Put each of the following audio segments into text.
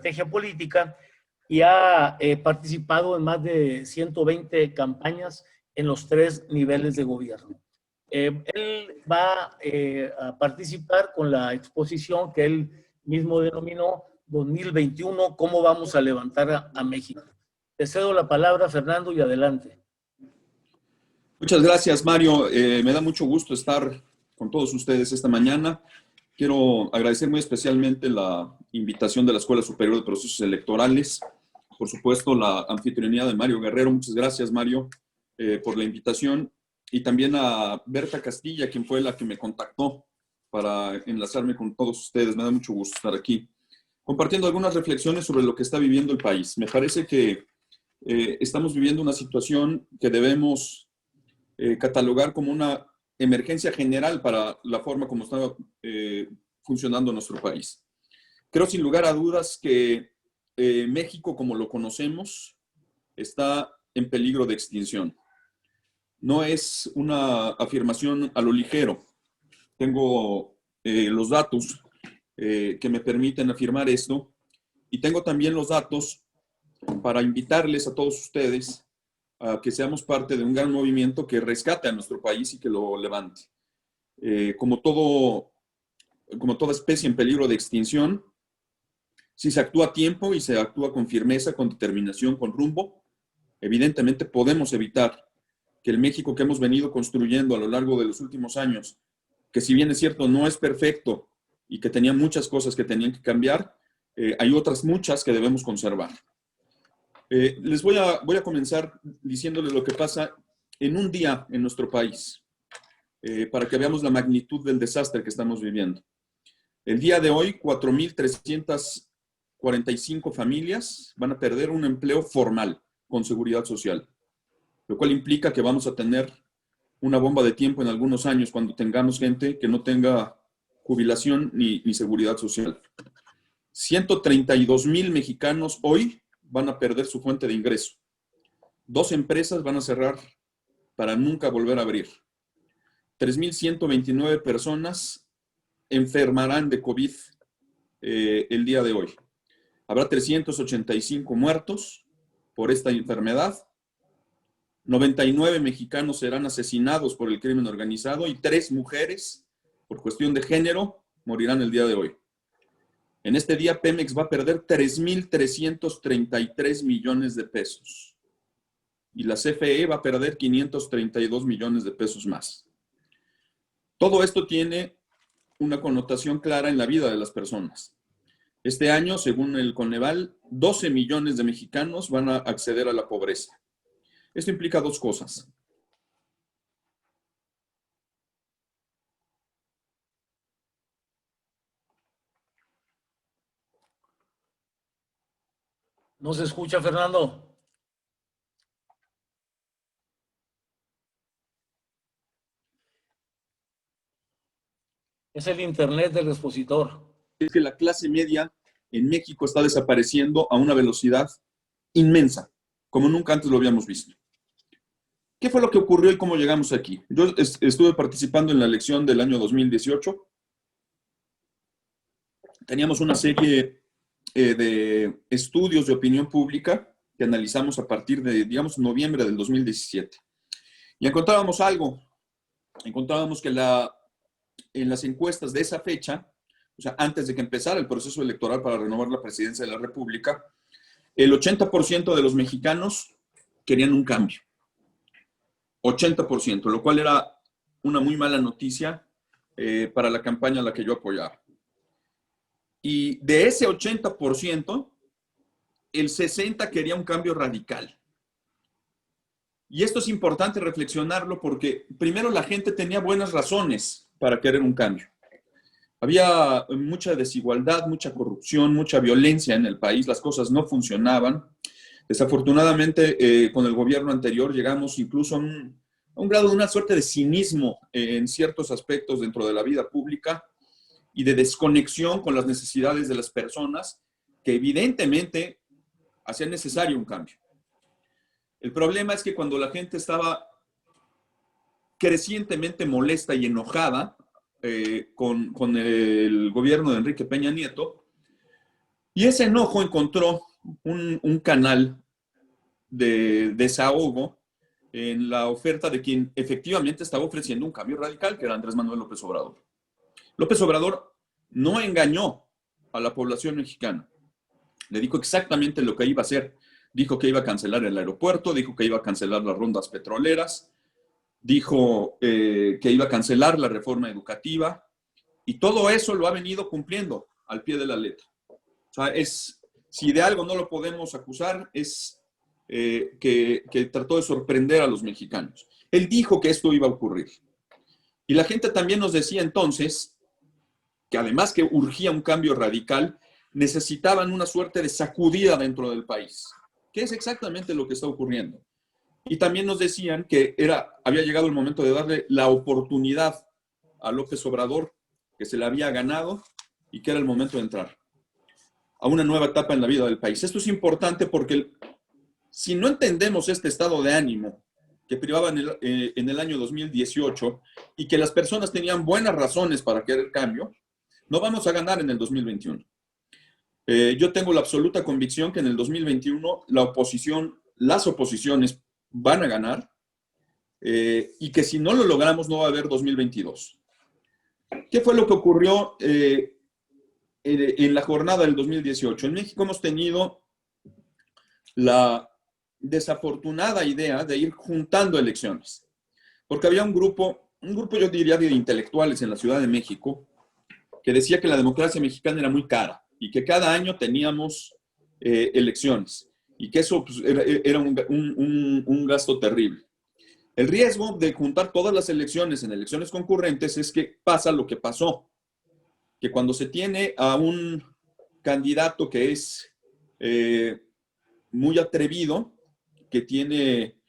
estrategia política y ha participado en más de 120 campañas en los 3 niveles de gobierno. Él va a participar con la exposición que él mismo denominó 2021, ¿cómo vamos a levantar a México? Te cedo la palabra, Fernando, y adelante. Muchas gracias, Mario. Me da mucho gusto estar con todos ustedes esta mañana. Quiero agradecer muy especialmente la invitación de la Escuela Superior de Procesos Electorales. Por supuesto, la anfitrionía de Mario Guerrero. Muchas gracias, Mario, por la invitación. Y también a Berta Castilla, quien fue la que me contactó para enlazarme con todos ustedes. Me da mucho gusto estar aquí, compartiendo algunas reflexiones sobre lo que está viviendo el país. Me parece que estamos viviendo una situación que debemos catalogar como una emergencia general para la forma como está funcionando nuestro país. Creo sin lugar a dudas que México, como lo conocemos, está en peligro de extinción. No es una afirmación a lo ligero. Tengo los datos que me permiten afirmar esto y tengo también los datos para invitarles a todos ustedes a que seamos parte de un gran movimiento que rescate a nuestro país y que lo levante. Como toda especie en peligro de extinción, si se actúa a tiempo y se actúa con firmeza, con determinación, con rumbo, evidentemente podemos evitar que el México que hemos venido construyendo a lo largo de los últimos años, que si bien es cierto no es perfecto y que tenía muchas cosas que tenían que cambiar, hay otras muchas que debemos conservar. Les voy a comenzar diciéndoles lo que pasa en un día en nuestro país, para que veamos la magnitud del desastre que estamos viviendo. El día de hoy, 4,345 familias van a perder un empleo formal con seguridad social, lo cual implica que vamos a tener una bomba de tiempo en algunos años cuando tengamos gente que no tenga jubilación ni seguridad social. 132,000 mexicanos hoy van a perder su fuente de ingreso. 2 empresas van a cerrar para nunca volver a abrir. 3,129 personas enfermarán de COVID el día de hoy. Habrá 385 muertos por esta enfermedad. 99 mexicanos serán asesinados por el crimen organizado y 3 mujeres, por cuestión de género, morirán el día de hoy. En este día, Pemex va a perder 3,333 millones de pesos. Y la CFE va a perder 532 millones de pesos más. Todo esto tiene una connotación clara en la vida de las personas. Este año, según el Coneval, 12 millones de mexicanos van a acceder a la pobreza. Esto implica 2 cosas. ¿No se escucha, Fernando? Es el internet del expositor. Es que la clase media en México está desapareciendo a una velocidad inmensa, como nunca antes lo habíamos visto. ¿Qué fue lo que ocurrió y cómo llegamos aquí? Yo estuve participando en la elección del año 2018. Teníamos una serie de estudios de opinión pública que analizamos a partir de, digamos, noviembre del 2017. Y encontrábamos algo. Encontrábamos que en las encuestas de esa fecha, o sea, antes de que empezara el proceso electoral para renovar la presidencia de la República, el 80% de los mexicanos querían un cambio. 80%, lo cual era una muy mala noticia para la campaña a la que yo apoyaba. Y de ese 80%, el 60% quería un cambio radical. Y esto es importante reflexionarlo porque primero la gente tenía buenas razones para querer un cambio. Había mucha desigualdad, mucha corrupción, mucha violencia en el país, las cosas no funcionaban. Desafortunadamente, con el gobierno anterior llegamos incluso a un grado de una suerte de cinismo en ciertos aspectos dentro de la vida pública y de desconexión con las necesidades de las personas que evidentemente hacían necesario un cambio. El problema es que cuando la gente estaba crecientemente molesta y enojada con el gobierno de Enrique Peña Nieto, Y ese enojo encontró un canal de desahogo en la oferta de quien efectivamente estaba ofreciendo un cambio radical, que era Andrés Manuel López Obrador. López Obrador no engañó a la población mexicana. Le dijo exactamente lo que iba a hacer. Dijo que iba a cancelar el aeropuerto, dijo que iba a cancelar las rondas petroleras, dijo que iba a cancelar la reforma educativa, y todo eso lo ha venido cumpliendo al pie de la letra. O sea, si de algo no lo podemos acusar, es que trató de sorprender a los mexicanos. Él dijo que esto iba a ocurrir. Y la gente también nos decía entonces que además que urgía un cambio radical, necesitaban una suerte de sacudida dentro del país, que es exactamente lo que está ocurriendo. Y también nos decían que había llegado el momento de darle la oportunidad a López Obrador, que se la había ganado y que era el momento de entrar a una nueva etapa en la vida del país. Esto es importante porque si no entendemos este estado de ánimo que privaba en el año 2018 y que las personas tenían buenas razones para querer cambio, no vamos a ganar en el 2021. Yo tengo la absoluta convicción que en el 2021 las oposiciones van a ganar y que si no lo logramos no va a haber 2022. ¿Qué fue lo que ocurrió en la jornada del 2018? En México hemos tenido la desafortunada idea de ir juntando elecciones, porque había un grupo yo diría de intelectuales en la Ciudad de México que decía que la democracia mexicana era muy cara y que cada año teníamos elecciones y que eso pues, era un gasto terrible. El riesgo de juntar todas las elecciones en elecciones concurrentes es que pasa lo que pasó, que cuando se tiene a un candidato que es muy atrevido, que tiene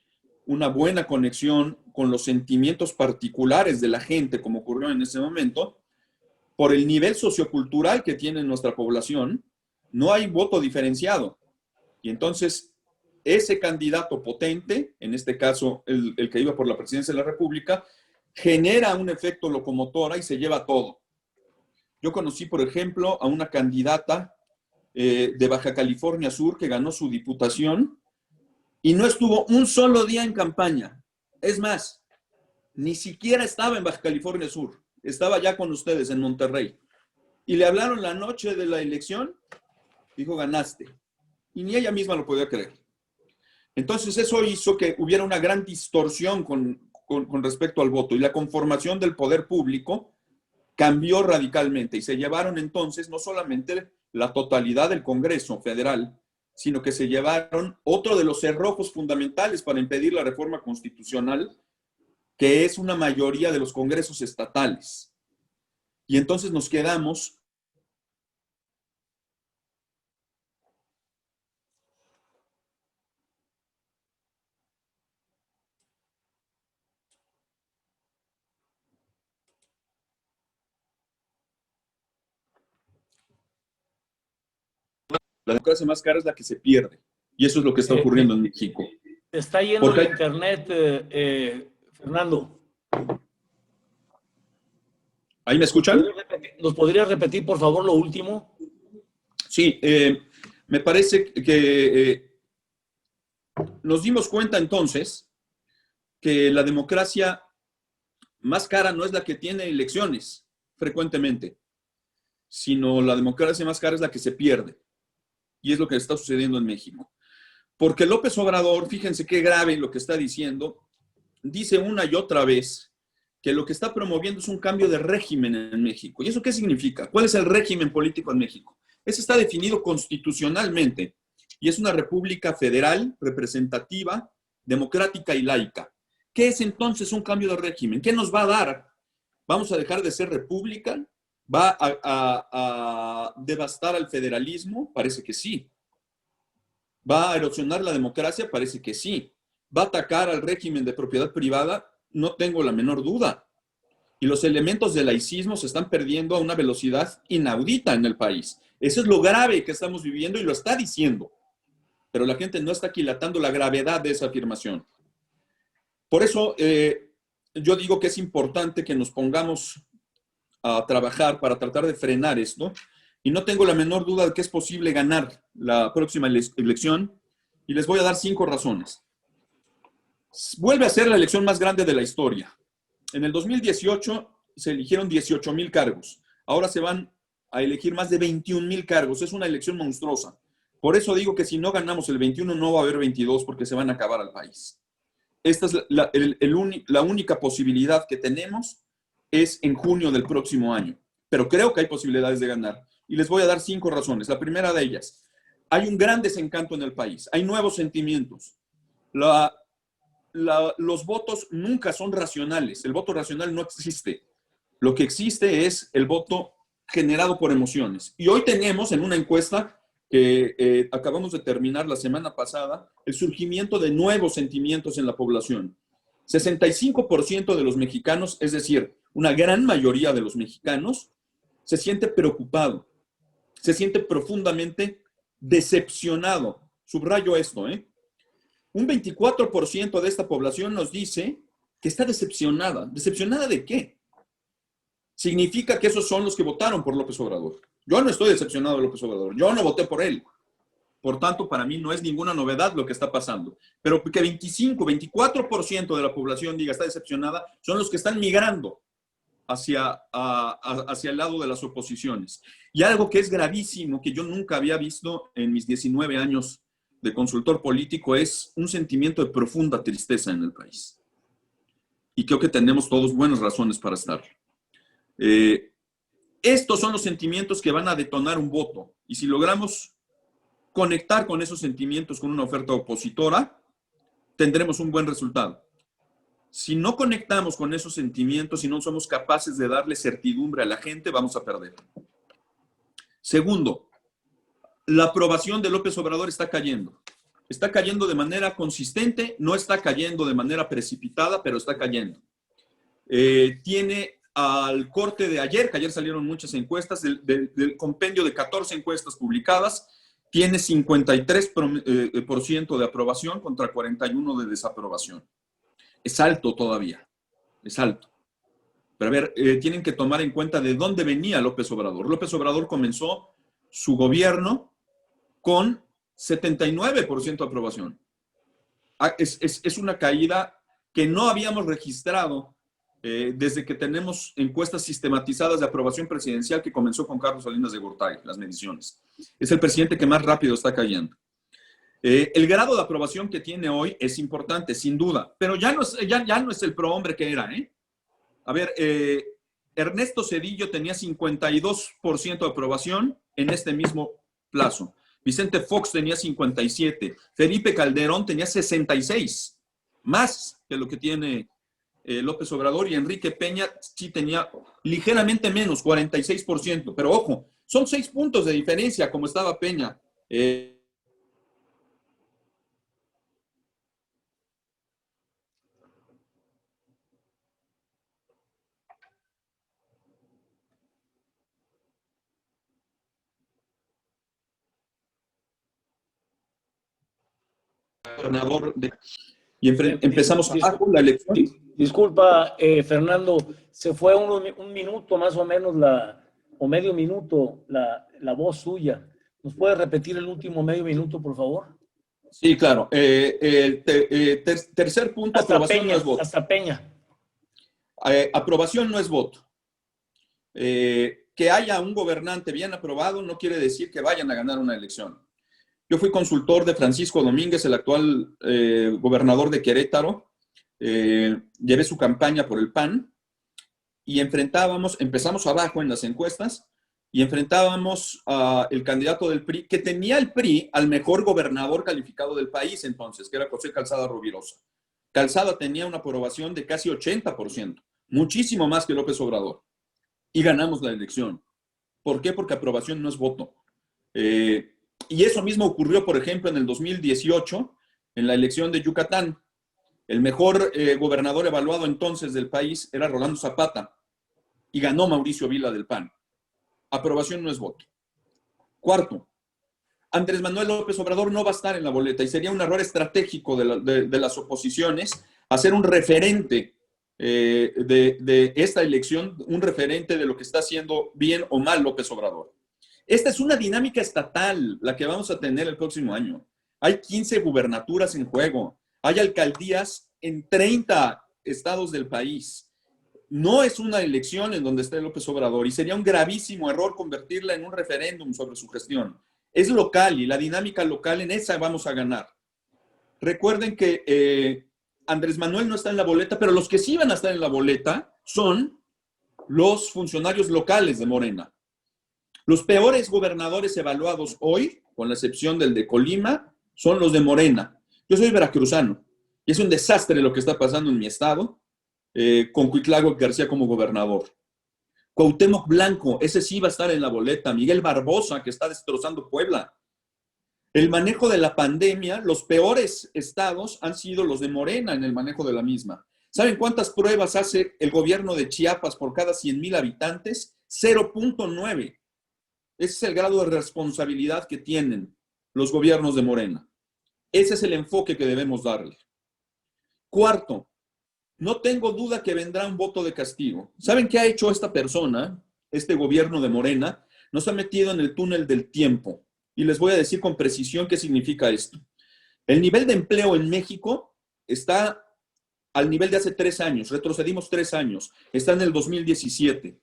una buena conexión con los sentimientos particulares de la gente, como ocurrió en ese momento, por el nivel sociocultural que tiene nuestra población, no hay voto diferenciado. Y entonces, ese candidato potente, en este caso el que iba por la presidencia de la República, genera un efecto locomotora y se lleva todo. Yo conocí, por ejemplo, a una candidata de Baja California Sur que ganó su diputación y no estuvo un solo día en campaña. Es más, ni siquiera estaba en Baja California Sur. Estaba ya con ustedes en Monterrey. Y le hablaron la noche de la elección, dijo, ganaste. Y ni ella misma lo podía creer. Entonces eso hizo que hubiera una gran distorsión con respecto al voto y la conformación del poder público cambió radicalmente y se llevaron entonces no solamente la totalidad del Congreso Federal, sino que se llevaron otro de los cerrojos fundamentales para impedir la reforma constitucional, que es una mayoría de los congresos estatales. Y entonces nos quedamos la democracia más cara es la que se pierde. Y eso es lo que está ocurriendo en México. Está yendo el internet, Fernando. ¿Ahí me escuchan? ¿Nos podrías repetir, por favor, lo último? Sí, me parece que nos dimos cuenta entonces que la democracia más cara no es la que tiene elecciones frecuentemente, sino la democracia más cara es la que se pierde. Y es lo que está sucediendo en México. Porque López Obrador, fíjense qué grave lo que está diciendo, dice una y otra vez que lo que está promoviendo es un cambio de régimen en México. ¿Y eso qué significa? ¿Cuál es el régimen político en México? Ese está definido constitucionalmente y es una república federal, representativa, democrática y laica. ¿Qué es entonces un cambio de régimen? ¿Qué nos va a dar? ¿Vamos a dejar de ser república? ¿Va a devastar al federalismo? Parece que sí. ¿Va a erosionar la democracia? Parece que sí. ¿Va a atacar al régimen de propiedad privada? No tengo la menor duda. Y los elementos del laicismo se están perdiendo a una velocidad inaudita en el país. Eso es lo grave que estamos viviendo y lo está diciendo. Pero la gente no está aquilatando la gravedad de esa afirmación. Por eso yo digo que es importante que nos pongamos a trabajar para tratar de frenar esto y no tengo la menor duda de que es posible ganar la próxima elección, y les voy a dar 5 razones. Vuelve a ser la elección más grande de la historia. En el 2018 se eligieron 18,000 cargos. Ahora se van a elegir más de 21,000 cargos. Es una elección monstruosa. Por eso digo que si no ganamos el 21, no va a haber 22 porque se van a acabar al país. Esta es la única posibilidad que tenemos es en junio del próximo año. Pero creo que hay posibilidades de ganar. Y les voy a dar 5 razones. La primera de ellas, hay un gran desencanto en el país. Hay nuevos sentimientos. Los votos nunca son racionales. El voto racional no existe. Lo que existe es el voto generado por emociones. Y hoy tenemos en una encuesta que acabamos de terminar la semana pasada, el surgimiento de nuevos sentimientos en la población. 65% de los mexicanos, es decir, una gran mayoría de los mexicanos, se siente preocupado, se siente profundamente decepcionado. Subrayo esto, Un 24% de esta población nos dice que está decepcionada. ¿Decepcionada de qué? Significa que esos son los que votaron por López Obrador. Yo no estoy decepcionado de López Obrador. Yo no voté por él. Por tanto, para mí no es ninguna novedad lo que está pasando. Pero que 24% de la población diga está decepcionada, son los que están migrando hacia el lado de las oposiciones. Y algo que es gravísimo, que yo nunca había visto en mis 19 años de consultor político, es un sentimiento de profunda tristeza en el país. Y creo que tenemos todos buenas razones para estar. Estos son los sentimientos que van a detonar un voto. Y si logramos conectar con esos sentimientos con una oferta opositora, tendremos un buen resultado. Si no conectamos con esos sentimientos, si no somos capaces de darle certidumbre a la gente, vamos a perder. Segundo, la aprobación de López Obrador está cayendo. Está cayendo de manera consistente, no está cayendo de manera precipitada, pero está cayendo. Tiene al corte de ayer, que ayer salieron muchas encuestas, del compendio de 14 encuestas publicadas, tiene 53% de aprobación contra 41% de desaprobación. Es alto todavía, es alto. Pero a ver, tienen que tomar en cuenta de dónde venía López Obrador. López Obrador comenzó su gobierno con 79% de aprobación. Es una caída que no habíamos registrado desde que tenemos encuestas sistematizadas de aprobación presidencial que comenzó con Carlos Salinas de Gortari, las mediciones. Es el presidente que más rápido está cayendo. El grado de aprobación que tiene hoy es importante, sin duda, pero ya no es el prohombre que era. A ver, Ernesto Zedillo tenía 52% de aprobación en este mismo plazo. Vicente Fox tenía 57%. Felipe Calderón tenía 66%, más que lo que tiene López Obrador, y Enrique Peña sí tenía ligeramente menos, 46%. Pero ojo, son 6 puntos de diferencia como estaba Peña. Y empezamos abajo la elección. Disculpa, Fernando, se fue un minuto más o menos, o medio minuto, la voz suya. ¿Nos puede repetir el último medio minuto, por favor? Sí, claro. Tercer punto, hasta aprobación Peña, no es voto. Hasta Peña. Aprobación no es voto. Que haya un gobernante bien aprobado no quiere decir que vayan a ganar una elección. Yo fui consultor de Francisco Domínguez, el actual gobernador de Querétaro. Llevé su campaña por el PAN y empezamos abajo en las encuestas y enfrentábamos al candidato del PRI, que tenía el PRI al mejor gobernador calificado del país entonces, que era José Calzada Rovirosa. Calzada tenía una aprobación de casi 80%, muchísimo más que López Obrador. Y ganamos la elección. ¿Por qué? Porque aprobación no es voto. Y eso mismo ocurrió, por ejemplo, en el 2018, en la elección de Yucatán. El mejor gobernador evaluado entonces del país era Rolando Zapata y ganó Mauricio Vila del PAN. Aprobación no es voto. Cuarto, Andrés Manuel López Obrador no va a estar en la boleta y sería un error estratégico de las oposiciones hacer un referente de esta elección, un referente de lo que está haciendo bien o mal López Obrador. Esta es una dinámica estatal, la que vamos a tener el próximo año. Hay 15 gubernaturas en juego. Hay alcaldías en 30 estados del país. No es una elección en donde esté López Obrador y sería un gravísimo error convertirla en un referéndum sobre su gestión. Es local y la dinámica local, en esa vamos a ganar. Recuerden que Andrés Manuel no está en la boleta, pero los que sí van a estar en la boleta son los funcionarios locales de Morena. Los peores gobernadores evaluados hoy, con la excepción del de Colima, son los de Morena. Yo soy veracruzano y es un desastre lo que está pasando en mi estado, con Cuitláhuac García como gobernador. Cuauhtémoc Blanco, ese sí va a estar en la boleta. Miguel Barbosa, que está destrozando Puebla. El manejo de la pandemia, los peores estados han sido los de Morena en el manejo de la misma. ¿Saben cuántas pruebas hace el gobierno de Chiapas por cada 100,000 habitantes? 0.9. Ese es el grado de responsabilidad que tienen los gobiernos de Morena. Ese es el enfoque que debemos darle. Cuarto, no tengo duda que vendrá un voto de castigo. ¿Saben qué ha hecho esta persona, este gobierno de Morena? Nos ha metido en el túnel del tiempo. Y les voy a decir con precisión qué significa esto. El nivel de empleo en México está al nivel de hace 3 años. Retrocedimos 3 años. Está en el 2017.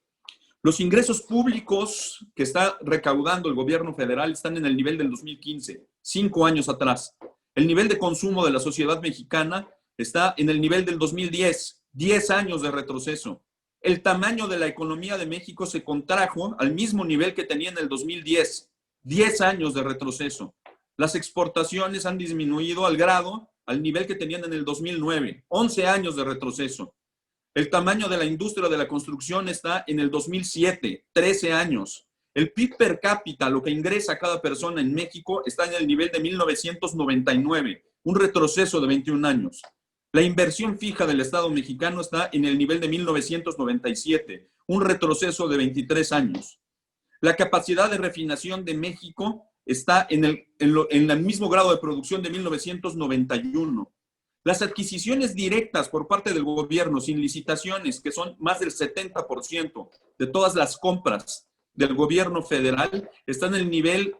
Los ingresos públicos que está recaudando el gobierno federal están en el nivel del 2015, 5 años atrás. El nivel de consumo de la sociedad mexicana está en el nivel del 2010, 10 años de retroceso. El tamaño de la economía de México se contrajo al mismo nivel que tenía en el 2010, 10 años de retroceso. Las exportaciones han disminuido al nivel que tenían en el 2009, 11 años de retroceso. El tamaño de la industria de la construcción está en el 2007, 13 años. El PIB per cápita, lo que ingresa cada persona en México, está en el nivel de 1999, un retroceso de 21 años. La inversión fija del Estado mexicano está en el nivel de 1997, un retroceso de 23 años. La capacidad de refinación de México está en el mismo grado de producción de 1991. Las adquisiciones directas por parte del gobierno sin licitaciones, que son más del 70% de todas las compras del gobierno federal, están en el nivel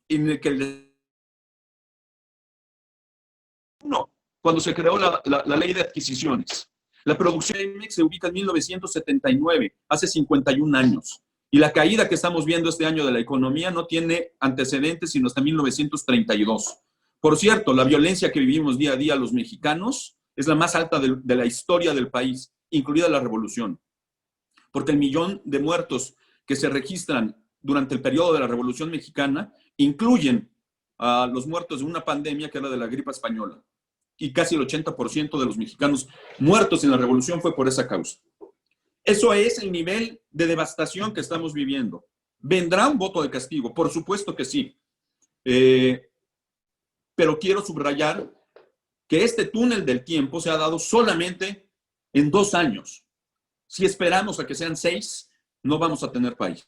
en el que cuando se creó la ley de adquisiciones. La producción de Pemex se ubica en 1979, hace 51 años. Y la caída que estamos viendo este año de la economía no tiene antecedentes sino hasta 1932. Por cierto, la violencia que vivimos día a día los mexicanos es la más alta de la historia del país, incluida la revolución. Porque el 1,000,000 de muertos que se registran durante el periodo de la Revolución Mexicana incluyen a los muertos de una pandemia que era de la gripe española. Y casi el 80% de los mexicanos muertos en la revolución fue por esa causa. Eso es el nivel de devastación que estamos viviendo. ¿Vendrá un voto de castigo? Por supuesto que sí. Pero quiero subrayar que este túnel del tiempo se ha dado solamente en 2 años. Si esperamos a que sean 6, no vamos a tener país.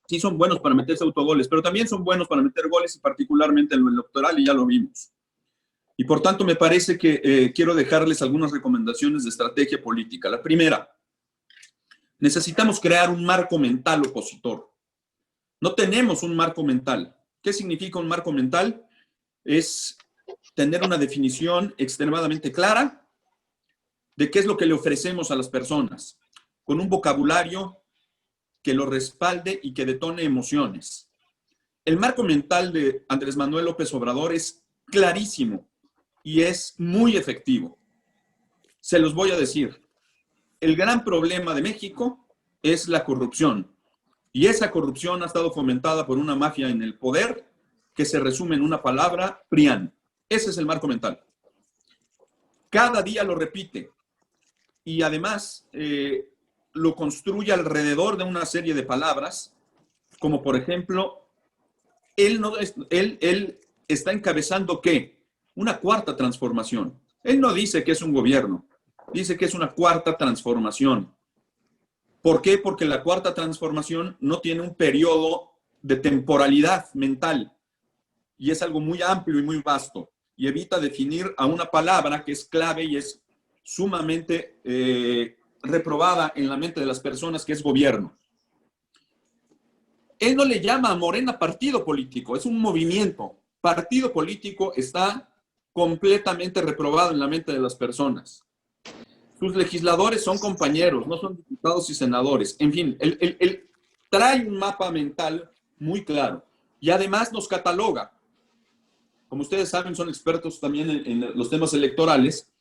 Sí son buenos para meterse autogoles, pero también son buenos para meter goles y particularmente en lo electoral y ya lo vimos. Y por tanto me parece que quiero dejarles algunas recomendaciones de estrategia política. La primera, necesitamos crear un marco mental opositor. No tenemos un marco mental. ¿Qué significa un marco mental? Es tener una definición extremadamente clara de qué es lo que le ofrecemos a las personas, con un vocabulario que lo respalde y que detone emociones. El marco mental de Andrés Manuel López Obrador es clarísimo y es muy efectivo. Se los voy a decir. El gran problema de México es la corrupción. Y esa corrupción ha estado fomentada por una mafia en el poder que se resume en una palabra, PRIAN. Ese es el marco mental. Cada día lo repite. Y además lo construye alrededor de una serie de palabras, como por ejemplo, él está encabezando ¿qué? Una cuarta transformación. Él no dice que es un gobierno, dice que es una cuarta transformación. ¿Por qué? Porque la cuarta transformación no tiene un periodo de temporalidad mental y es algo muy amplio y muy vasto y evita definir a una palabra que es clave y es sumamente reprobada en la mente de las personas, que es gobierno. Él no le llama a Morena partido político, es un movimiento. Partido político está completamente reprobado en la mente de las personas. Sus legisladores son compañeros, no son diputados y senadores. En fin, él trae un mapa mental muy claro y además nos cataloga. Como ustedes saben, son expertos también en los temas electorales.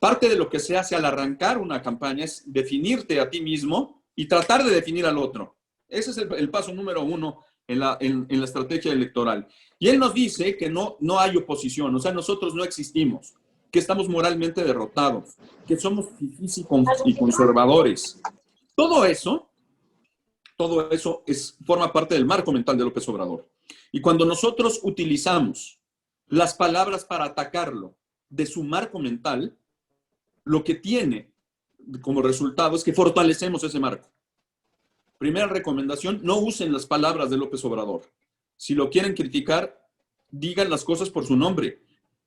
Parte de lo que se hace al arrancar una campaña es definirte a ti mismo y tratar de definir al otro. Ese es el paso número 1 en la estrategia electoral. Y él nos dice que no hay oposición, o sea, nosotros no existimos, que estamos moralmente derrotados, que somos fifís y conservadores. Todo eso forma parte del marco mental de López Obrador. Y cuando nosotros utilizamos las palabras para atacarlo de su marco mental, lo que tiene como resultado es que fortalecemos ese marco. Primera recomendación, no usen las palabras de López Obrador. Si lo quieren criticar, digan las cosas por su nombre.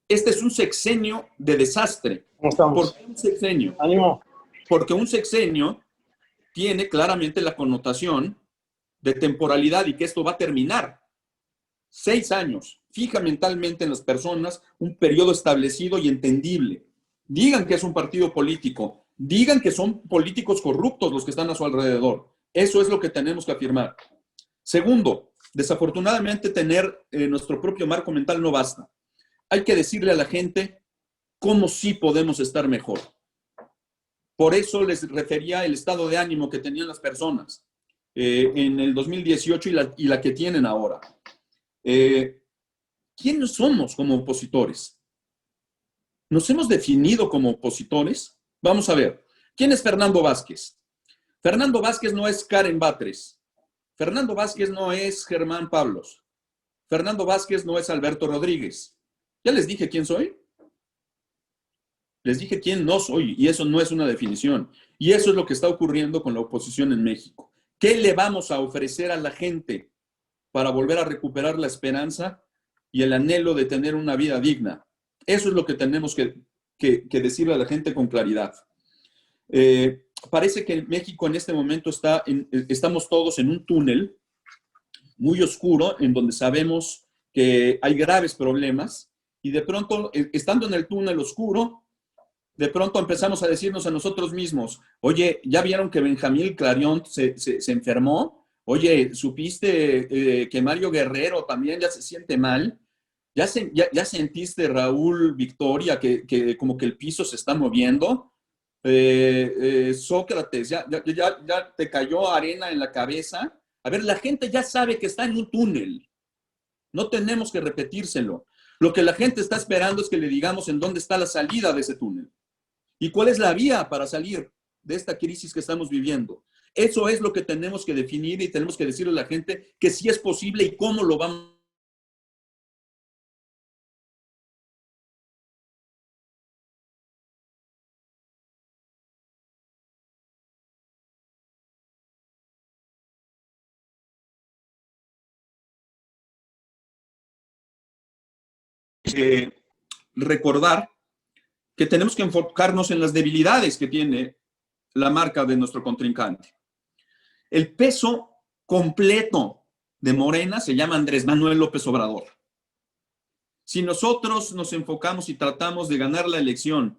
Este es un sexenio de desastre. ¿Cómo estamos? ¿Por qué un sexenio? Ánimo. Porque un sexenio tiene claramente la connotación de temporalidad y que esto va a terminar. 6 años. Fija mentalmente en las personas un periodo establecido y entendible. Digan que es un partido político. Digan que son políticos corruptos los que están a su alrededor. Eso es lo que tenemos que afirmar. Segundo, desafortunadamente tener nuestro propio marco mental no basta. Hay que decirle a la gente cómo sí podemos estar mejor. Por eso les refería el estado de ánimo que tenían las personas en el 2018 y la que tienen ahora. ¿Quiénes somos como opositores? ¿Nos hemos definido como opositores? Vamos a ver. ¿Quién es Fernando Vázquez? Fernando Vázquez no es Karen Batres. Fernando Vázquez no es Germán Pablos. Fernando Vázquez no es Alberto Rodríguez. ¿Ya les dije quién soy? Les dije quién no soy y eso no es una definición. Y eso es lo que está ocurriendo con la oposición en México. ¿Qué le vamos a ofrecer a la gente para volver a recuperar la esperanza y el anhelo de tener una vida digna? Eso es lo que tenemos que decirle a la gente con claridad. Parece que México en este momento estamos todos en un túnel muy oscuro en donde sabemos que hay graves problemas y de pronto, estando en el túnel oscuro, de pronto empezamos a decirnos a nosotros mismos, oye, ¿ya vieron que Benjamín Clarion se enfermó? Oye, ¿supiste que Mario Guerrero también ya se siente mal? ¿Ya sentiste, Raúl Victoria, que como que el piso se está moviendo? Sócrates, ¿ya te cayó arena en la cabeza? A ver, la gente ya sabe que está en un túnel. No tenemos que repetírselo. Lo que la gente está esperando es que le digamos en dónde está la salida de ese túnel. ¿Y cuál es la vía para salir de esta crisis que estamos viviendo? Eso es lo que tenemos que definir y tenemos que decirle a la gente que sí es posible y cómo lo vamos a recordar que tenemos que enfocarnos en las debilidades que tiene la marca de nuestro contrincante. El peso completo de Morena se llama Andrés Manuel López Obrador. Si nosotros nos enfocamos y tratamos de ganar la elección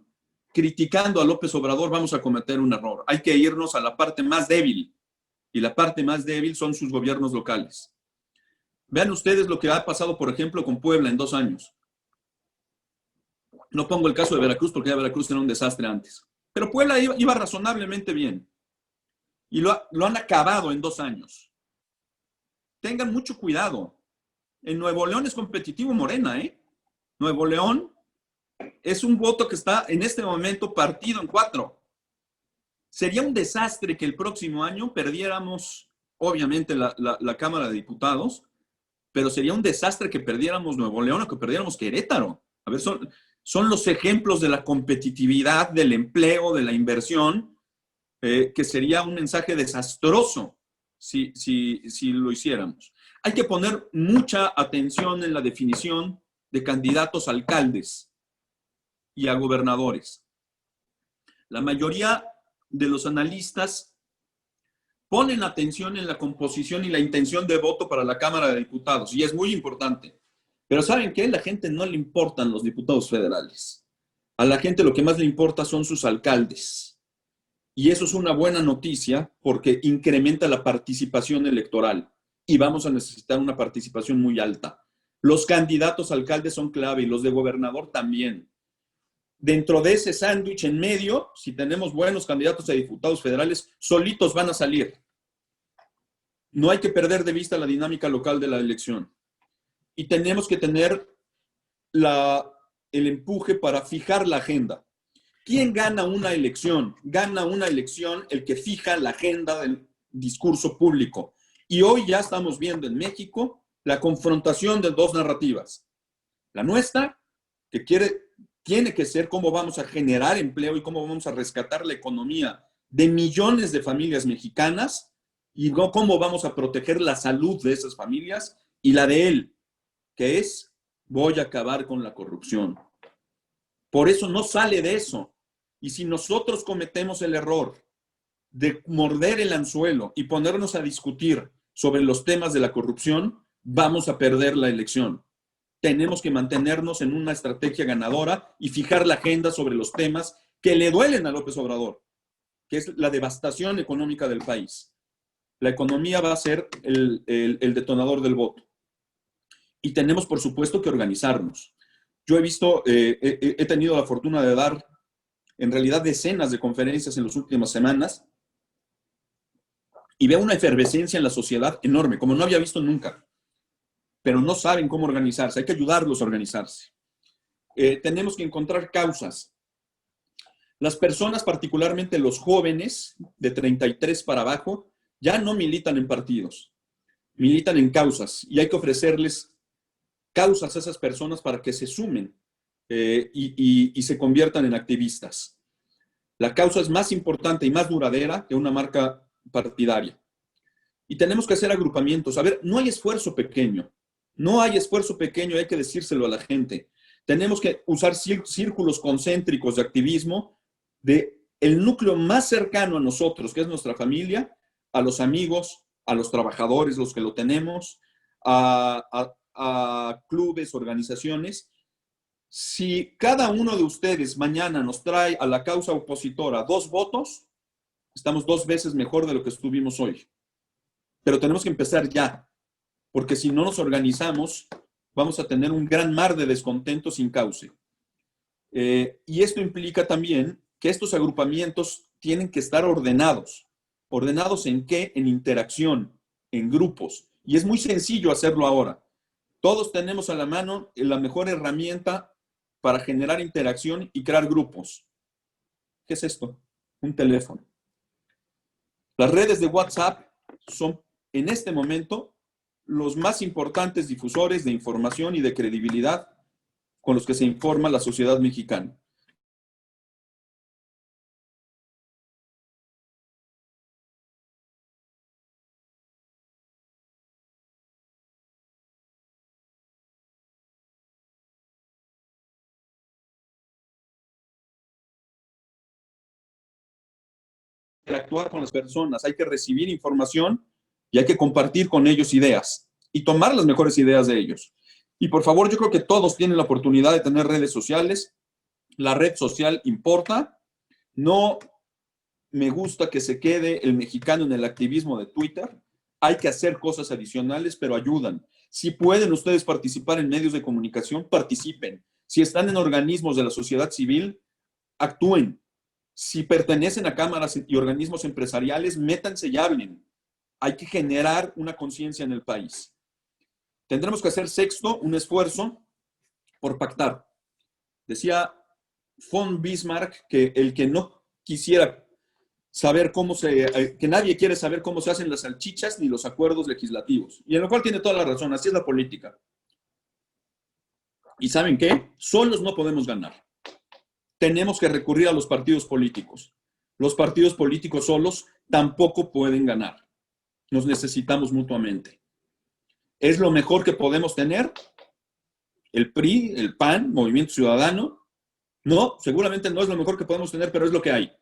criticando a López Obrador, vamos a cometer un error. Hay que irnos a la parte más débil, y la parte más débil son sus gobiernos locales. Vean ustedes lo que ha pasado, por ejemplo, con Puebla en 2 años. No pongo el caso de Veracruz porque ya Veracruz era un desastre antes. Pero Puebla iba razonablemente bien. Y lo han acabado en 2 años. Tengan mucho cuidado. En Nuevo León es competitivo Morena, ¿eh? Nuevo León es un voto que está en este momento partido en 4. Sería un desastre que el próximo año perdiéramos, obviamente, la Cámara de Diputados, pero sería un desastre que perdiéramos Nuevo León o que perdiéramos Querétaro. A ver, son los ejemplos de la competitividad, del empleo, de la inversión, que sería un mensaje desastroso si lo hiciéramos. Hay que poner mucha atención en la definición de candidatos a alcaldes y a gobernadores. La mayoría de los analistas ponen atención en la composición y la intención de voto para la Cámara de Diputados, y es muy importante. Pero ¿saben qué? A la gente no le importan los diputados federales. A la gente lo que más le importa son sus alcaldes. Y eso es una buena noticia porque incrementa la participación electoral y vamos a necesitar una participación muy alta. Los candidatos a alcaldes son clave y los de gobernador también. Dentro de ese sándwich en medio, si tenemos buenos candidatos a diputados federales, solitos van a salir. No hay que perder de vista la dinámica local de la elección. Y tenemos que tener el empuje para fijar la agenda. ¿Quién gana una elección? Gana una elección el que fija la agenda del discurso público. Y hoy ya estamos viendo en México la confrontación de dos narrativas. La nuestra, que tiene que ser cómo vamos a generar empleo y cómo vamos a rescatar la economía de millones de familias mexicanas y no cómo vamos a proteger la salud de esas familias, y la de él, que es, voy a acabar con la corrupción. Por eso no sale de eso. Y si nosotros cometemos el error de morder el anzuelo y ponernos a discutir sobre los temas de la corrupción, vamos a perder la elección. Tenemos que mantenernos en una estrategia ganadora y fijar la agenda sobre los temas que le duelen a López Obrador, que es la devastación económica del país. La economía va a ser el detonador del voto. Y tenemos, por supuesto, que organizarnos. Yo he tenido la fortuna de dar, en realidad, decenas de conferencias en las últimas semanas y veo una efervescencia en la sociedad enorme, como no había visto nunca. Pero no saben cómo organizarse. Hay que ayudarlos a organizarse. Tenemos que encontrar causas. Las personas, particularmente los jóvenes de 33 para abajo, ya no militan en partidos, militan en causas y hay que ofrecerles causas a esas personas para que se sumen y se conviertan en activistas. La causa es más importante y más duradera que una marca partidaria. Y tenemos que hacer agrupamientos. A ver, no hay esfuerzo pequeño. No hay esfuerzo pequeño, hay que decírselo a la gente. Tenemos que usar círculos concéntricos de activismo de el núcleo más cercano a nosotros, que es nuestra familia, a los amigos, a los trabajadores, los que lo tenemos, a clubes, organizaciones. Si cada uno de ustedes mañana nos trae a la causa opositora 2 votos, estamos 2 veces mejor de lo que estuvimos hoy. Pero tenemos que empezar ya, porque si no nos organizamos, vamos a tener un gran mar de descontento sin cauce. Y esto implica también que estos agrupamientos tienen que estar ordenados. ¿Ordenados en qué? En interacción, en grupos. Y es muy sencillo hacerlo ahora. Todos tenemos a la mano la mejor herramienta para generar interacción y crear grupos. ¿Qué es esto? Un teléfono. Las redes de WhatsApp son, en este momento, los más importantes difusores de información y de credibilidad con los que se informa la sociedad mexicana. Interactuar con las personas, hay que recibir información y hay que compartir con ellos ideas y tomar las mejores ideas de ellos. Y por favor, yo creo que todos tienen la oportunidad de tener redes sociales. La red social importa. No me gusta que se quede el mexicano en el activismo de Twitter. Hay que hacer cosas adicionales, pero ayudan. Si pueden ustedes participar en medios de comunicación, participen. Si están en organismos de la sociedad civil, actúen. Si pertenecen a cámaras y organismos empresariales, métanse y hablen. Hay que generar una conciencia en el país. Tendremos que hacer, sexto, un esfuerzo por pactar. Decía von Bismarck que el que no quisiera saber que nadie quiere saber cómo se hacen las salchichas ni los acuerdos legislativos. Y en lo cual tiene toda la razón, así es la política. ¿Y saben qué? Solos no podemos ganar. Tenemos que recurrir a los partidos políticos. Los partidos políticos solos tampoco pueden ganar. Nos necesitamos mutuamente. ¿Es lo mejor que podemos tener? ¿El PRI, el PAN, Movimiento Ciudadano? No, seguramente no es lo mejor que podemos tener, pero es lo que hay.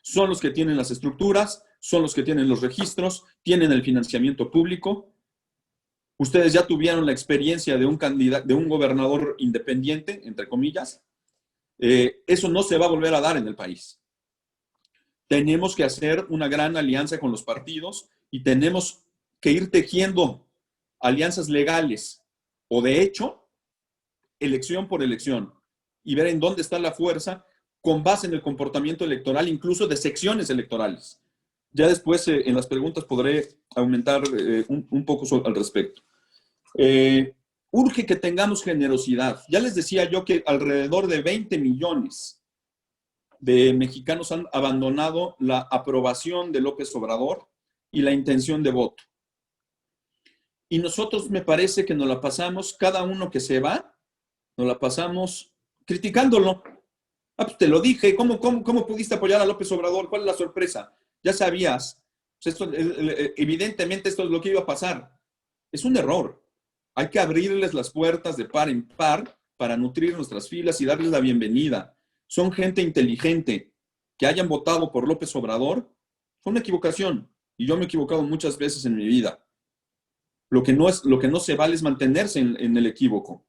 Son los que tienen las estructuras, son los que tienen los registros, tienen el financiamiento público. Ustedes ya tuvieron la experiencia de un candidato, de un gobernador independiente, entre comillas. Eso no se va a volver a dar en el país. Tenemos que hacer una gran alianza con los partidos y tenemos que ir tejiendo alianzas legales o de hecho, elección por elección, y ver en dónde está la fuerza con base en el comportamiento electoral, incluso de secciones electorales. Ya después en las preguntas podré aumentar un poco al respecto. Urge que tengamos generosidad. Ya les decía yo que alrededor de 20 millones de mexicanos han abandonado la aprobación de López Obrador y la intención de voto. Y nosotros me parece que nos la pasamos, cada uno que se va, nos la pasamos criticándolo. Ah, pues te lo dije, ¿cómo pudiste apoyar a López Obrador? ¿Cuál es la sorpresa? Ya sabías. Pues esto, evidentemente esto es lo que iba a pasar. Es un error. Hay que abrirles las puertas de par en par para nutrir nuestras filas y darles la bienvenida. Son gente inteligente. Que hayan votado por López Obrador fue una equivocación. Y yo me he equivocado muchas veces en mi vida. Lo que no se vale es mantenerse en el equívoco.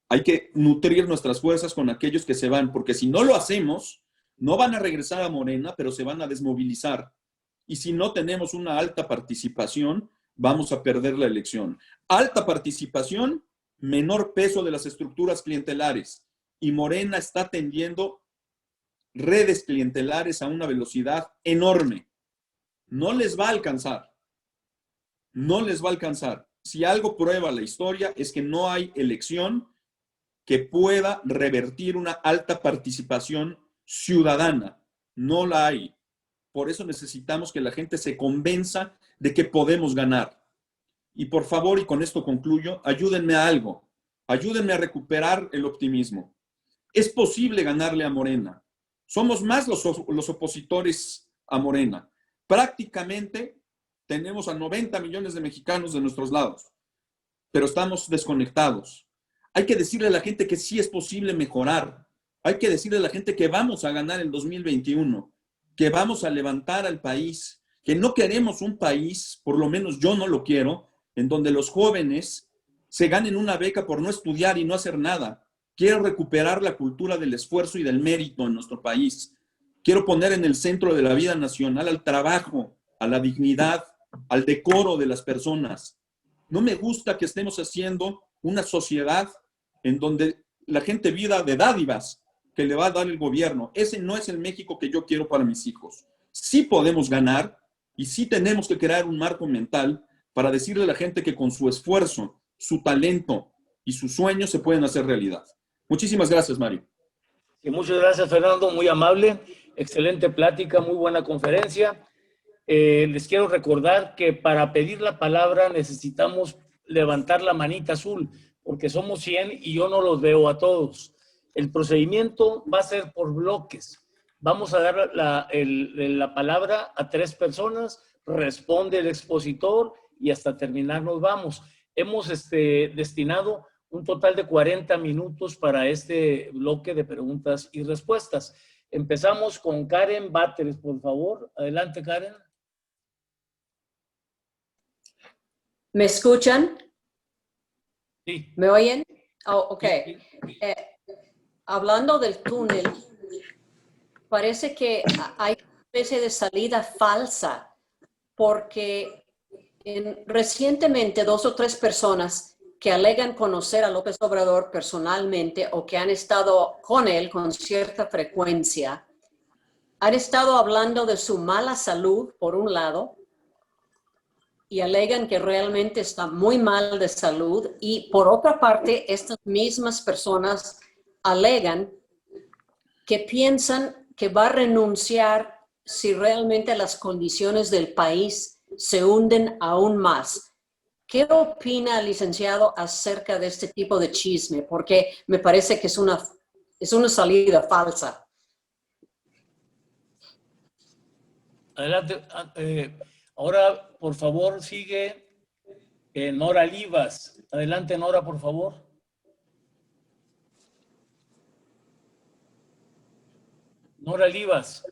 Hay que nutrir nuestras fuerzas con aquellos que se van, porque si no lo hacemos, no van a regresar a Morena, pero se van a desmovilizar. Y si no tenemos una alta participación, vamos a perder la elección. Alta participación, menor peso de las estructuras clientelares. Y Morena está tendiendo redes clientelares a una velocidad enorme. No les va a alcanzar. No les va a alcanzar. Si algo prueba la historia es que no hay elección que pueda revertir una alta participación ciudadana. No la hay. Por eso necesitamos que la gente se convenza de que podemos ganar. Y por favor, y con esto concluyo, ayúdenme a algo. Ayúdenme a recuperar el optimismo. Es posible ganarle a Morena. Somos más los opositores a Morena. Prácticamente tenemos a 90 millones de mexicanos de nuestros lados, pero estamos desconectados. Hay que decirle a la gente que sí es posible mejorar. Hay que decirle a la gente que vamos a ganar el 2021, que vamos a levantar al país, que no queremos un país, por lo menos yo no lo quiero, en donde los jóvenes se ganen una beca por no estudiar y no hacer nada. Quiero recuperar la cultura del esfuerzo y del mérito en nuestro país. Quiero poner en el centro de la vida nacional al trabajo, a la dignidad, al decoro de las personas. No me gusta que estemos haciendo una sociedad en donde la gente viva de dádivas que le va a dar el gobierno. Ese no es el México que yo quiero para mis hijos. Sí podemos ganar y sí tenemos que crear un marco mental para decirle a la gente que con su esfuerzo, su talento y sus sueños se pueden hacer realidad. Muchísimas gracias, Mario. Y muchas gracias, Fernando, muy amable. Excelente plática, muy buena conferencia. Les quiero recordar que para pedir la palabra necesitamos levantar la manita azul, porque somos 100 y yo no los veo a todos. El procedimiento va a ser por bloques. Vamos a dar la palabra a 3 personas, responde el expositor y hasta terminar nos vamos. Hemos destinado un total de 40 minutos para este bloque de preguntas y respuestas. Empezamos con Karen Báteres, por favor. Adelante, Karen. ¿Me escuchan? Sí. ¿Me oyen? Oh, ok. Sí. Hablando del túnel, parece que hay una especie de salida falsa, porque recientemente 2 o 3 personas que alegan conocer a López Obrador personalmente o que han estado con él con cierta frecuencia, han estado hablando de su mala salud, por un lado, y alegan que realmente está muy mal de salud, y por otra parte, estas mismas personas alegan que piensan que va a renunciar si realmente las condiciones del país se hunden aún más. ¿Qué opina el licenciado acerca de este tipo de chisme? Porque me parece que es una salida falsa. Adelante. Ahora, por favor, sigue Nora Livas. Adelante, Nora, por favor. Nora Livas.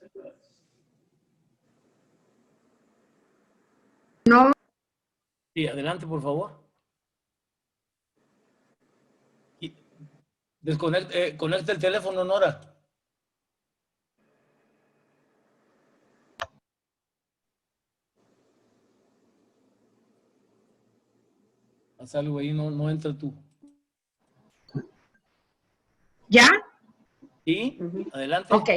No, Sí, adelante, por favor. Conecta el teléfono, Nora. Haz algo ahí, no entra tú. ¿ya? ¿Sí? Adelante. Ok.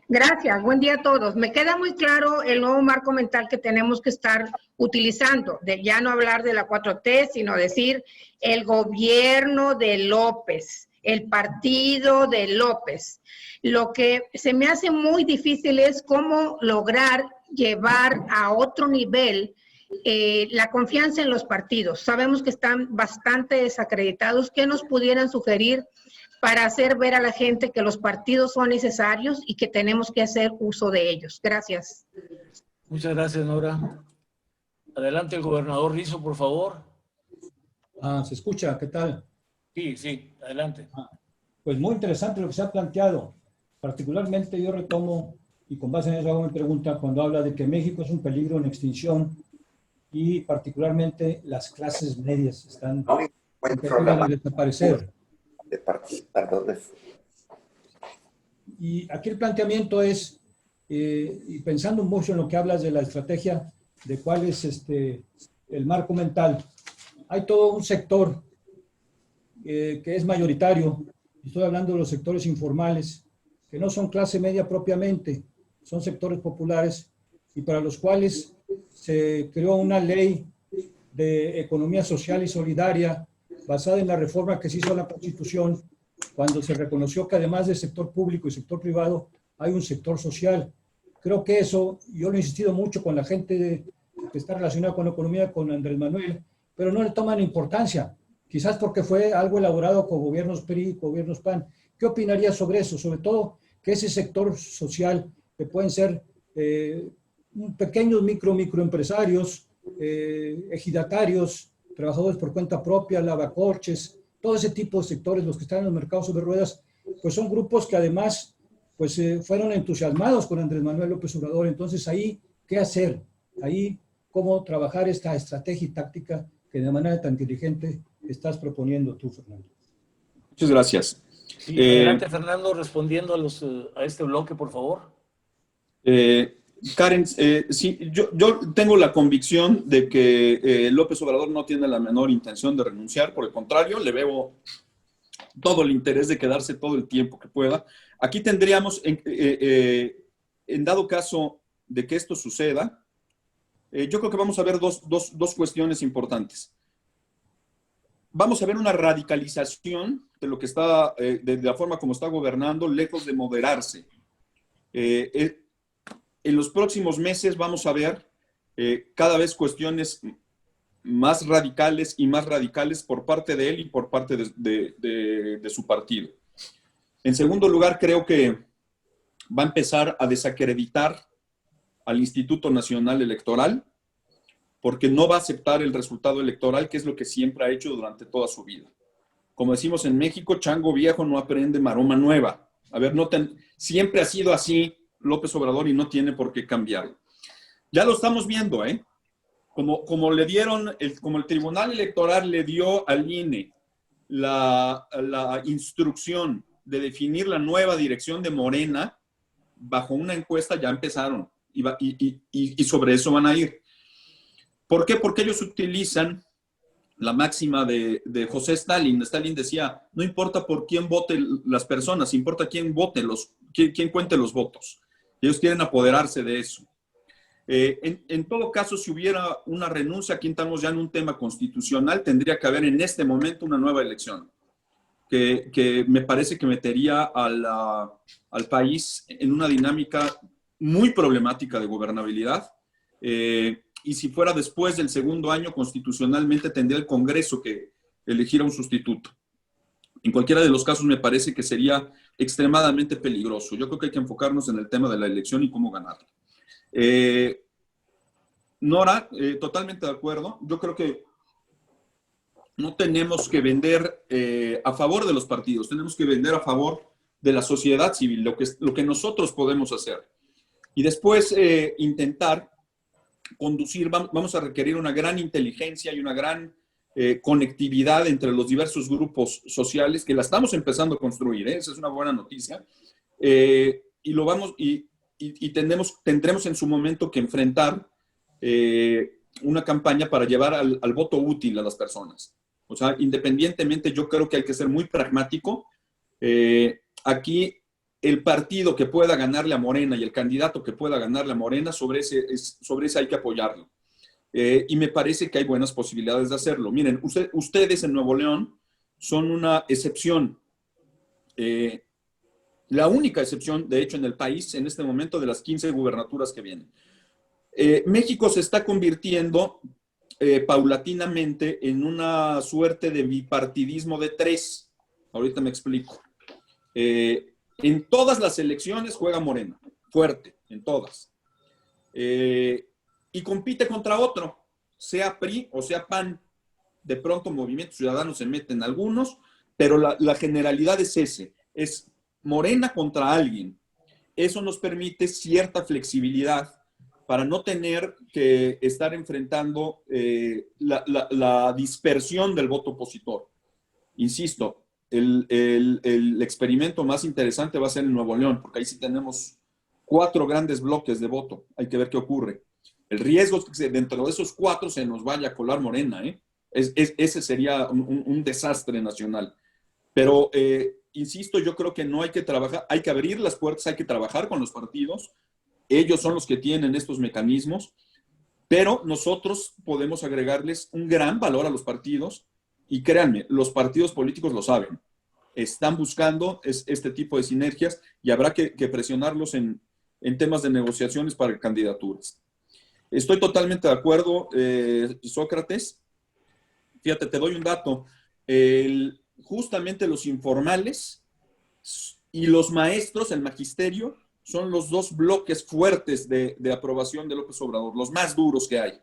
Gracias. Buen día a todos. Me queda muy claro el nuevo marco mental que tenemos que estar utilizando, de ya no hablar de la 4T, sino decir el gobierno de López, el partido de López. Lo que se me hace muy difícil es cómo lograr llevar a otro nivel la confianza en los partidos. Sabemos que están bastante desacreditados. ¿Qué nos pudieran sugerir para hacer ver a la gente que los partidos son necesarios y que tenemos que hacer uso de ellos? Gracias. Muchas gracias, Nora. Adelante el gobernador Rizo, por favor. ¿Se escucha? ¿Qué tal? Sí, adelante. Pues muy interesante lo que se ha planteado. Particularmente yo retomo, y con base en eso hago mi pregunta, cuando habla de que México es un peligro en extinción y particularmente las clases medias están en peligro de desaparecer. Y aquí el planteamiento es, y pensando mucho en lo que hablas de la estrategia, de cuál es el marco mental, hay todo un sector que es mayoritario, estoy hablando de los sectores informales, que no son clase media propiamente, son sectores populares y para los cuales se creó una ley de economía social y solidaria basada en la reforma que se hizo a la Constitución, cuando se reconoció que además del sector público y sector privado, hay un sector social. Creo que eso, yo lo he insistido mucho con la gente que está relacionada con la economía, con Andrés Manuel, pero no le toman importancia, quizás porque fue algo elaborado con gobiernos PRI, gobiernos PAN. ¿Qué opinaría sobre eso? Sobre todo que ese sector social, que pueden ser pequeños microempresarios, ejidatarios, trabajadores por cuenta propia, lavacoches, todo ese tipo de sectores, los que están en los mercados sobre ruedas, pues son grupos que además pues, fueron entusiasmados con Andrés Manuel López Obrador. Entonces ahí, ¿qué hacer? Ahí, ¿cómo trabajar esta estrategia y táctica que de manera tan inteligente estás proponiendo tú, Fernando? Muchas gracias. Sí, adelante, Fernando, respondiendo a este bloque, por favor. Karen, sí, yo tengo la convicción de que López Obrador no tiene la menor intención de renunciar, por el contrario, le veo todo el interés de quedarse todo el tiempo que pueda. Aquí tendríamos, en dado caso de que esto suceda, yo creo que vamos a ver dos cuestiones importantes. Vamos a ver una radicalización de lo que está, de la forma como está gobernando, lejos de moderarse. En los próximos meses vamos a ver cada vez cuestiones más radicales y más radicales por parte de él y por parte de su partido. En segundo lugar, creo que va a empezar a desacreditar al Instituto Nacional Electoral, porque no va a aceptar el resultado electoral, que es lo que siempre ha hecho durante toda su vida. Como decimos en México, chango viejo no aprende maroma nueva. A ver, siempre ha sido así López Obrador y no tiene por qué cambiarlo. Ya lo estamos viendo, ¿eh? Como le dieron, como el Tribunal Electoral le dio al INE la instrucción de definir la nueva dirección de Morena, bajo una encuesta ya empezaron y sobre eso van a ir. ¿Por qué? Porque ellos utilizan la máxima de José Stalin. Stalin decía, no importa por quién voten las personas, importa quién vote quién cuente los votos. Ellos quieren apoderarse de eso. En todo caso, si hubiera una renuncia, aquí estamos ya en un tema constitucional, tendría que haber en este momento una nueva elección, que me parece que metería al país en una dinámica muy problemática de gobernabilidad. Y si fuera después del segundo año, constitucionalmente tendría el Congreso que elegir a un sustituto. En cualquiera de los casos me parece que sería extremadamente peligroso. Yo creo que hay que enfocarnos en el tema de la elección y cómo ganarla. Nora, totalmente de acuerdo. Yo creo que no tenemos que vender a favor de los partidos, tenemos que vender a favor de la sociedad civil, lo que nosotros podemos hacer. Y después intentar conducir, vamos a requerir una gran inteligencia y una gran conectividad entre los diversos grupos sociales, que la estamos empezando a construir, esa es una buena noticia, y tendremos en su momento que enfrentar una campaña para llevar al voto útil a las personas. O sea, independientemente, yo creo que hay que ser muy pragmático. Aquí el partido que pueda ganarle a Morena y el candidato que pueda ganarle a Morena, sobre ese hay que apoyarlo. Y me parece que hay buenas posibilidades de hacerlo. Miren, ustedes en Nuevo León son una excepción. La única excepción, de hecho, en el país en este momento de las 15 gubernaturas que vienen. México se está convirtiendo paulatinamente en una suerte de bipartidismo de 3. Ahorita me explico. En todas las elecciones juega Morena, fuerte, en todas. Y compite contra otro, sea PRI o sea PAN. De pronto Movimiento Ciudadano se mete en algunos, pero la generalidad es ese, es Morena contra alguien. Eso nos permite cierta flexibilidad para no tener que estar enfrentando la dispersión del voto opositor. Insisto, el experimento más interesante va a ser en Nuevo León, porque ahí sí tenemos 4 grandes bloques de voto. Hay que ver qué ocurre. El riesgo es que dentro de esos 4 se nos vaya a colar Morena, ¿eh? Ese sería un desastre nacional. Pero, insisto, yo creo que no hay que trabajar, hay que abrir las puertas, hay que trabajar con los partidos. Ellos son los que tienen estos mecanismos, pero nosotros podemos agregarles un gran valor a los partidos y créanme, los partidos políticos lo saben. Están buscando este tipo de sinergias y habrá que presionarlos en temas de negociaciones para candidaturas. Estoy totalmente de acuerdo, Sócrates. Fíjate, te doy un dato. Justamente los informales y los maestros, el magisterio, son los 2 bloques fuertes de aprobación de López Obrador, los más duros que hay.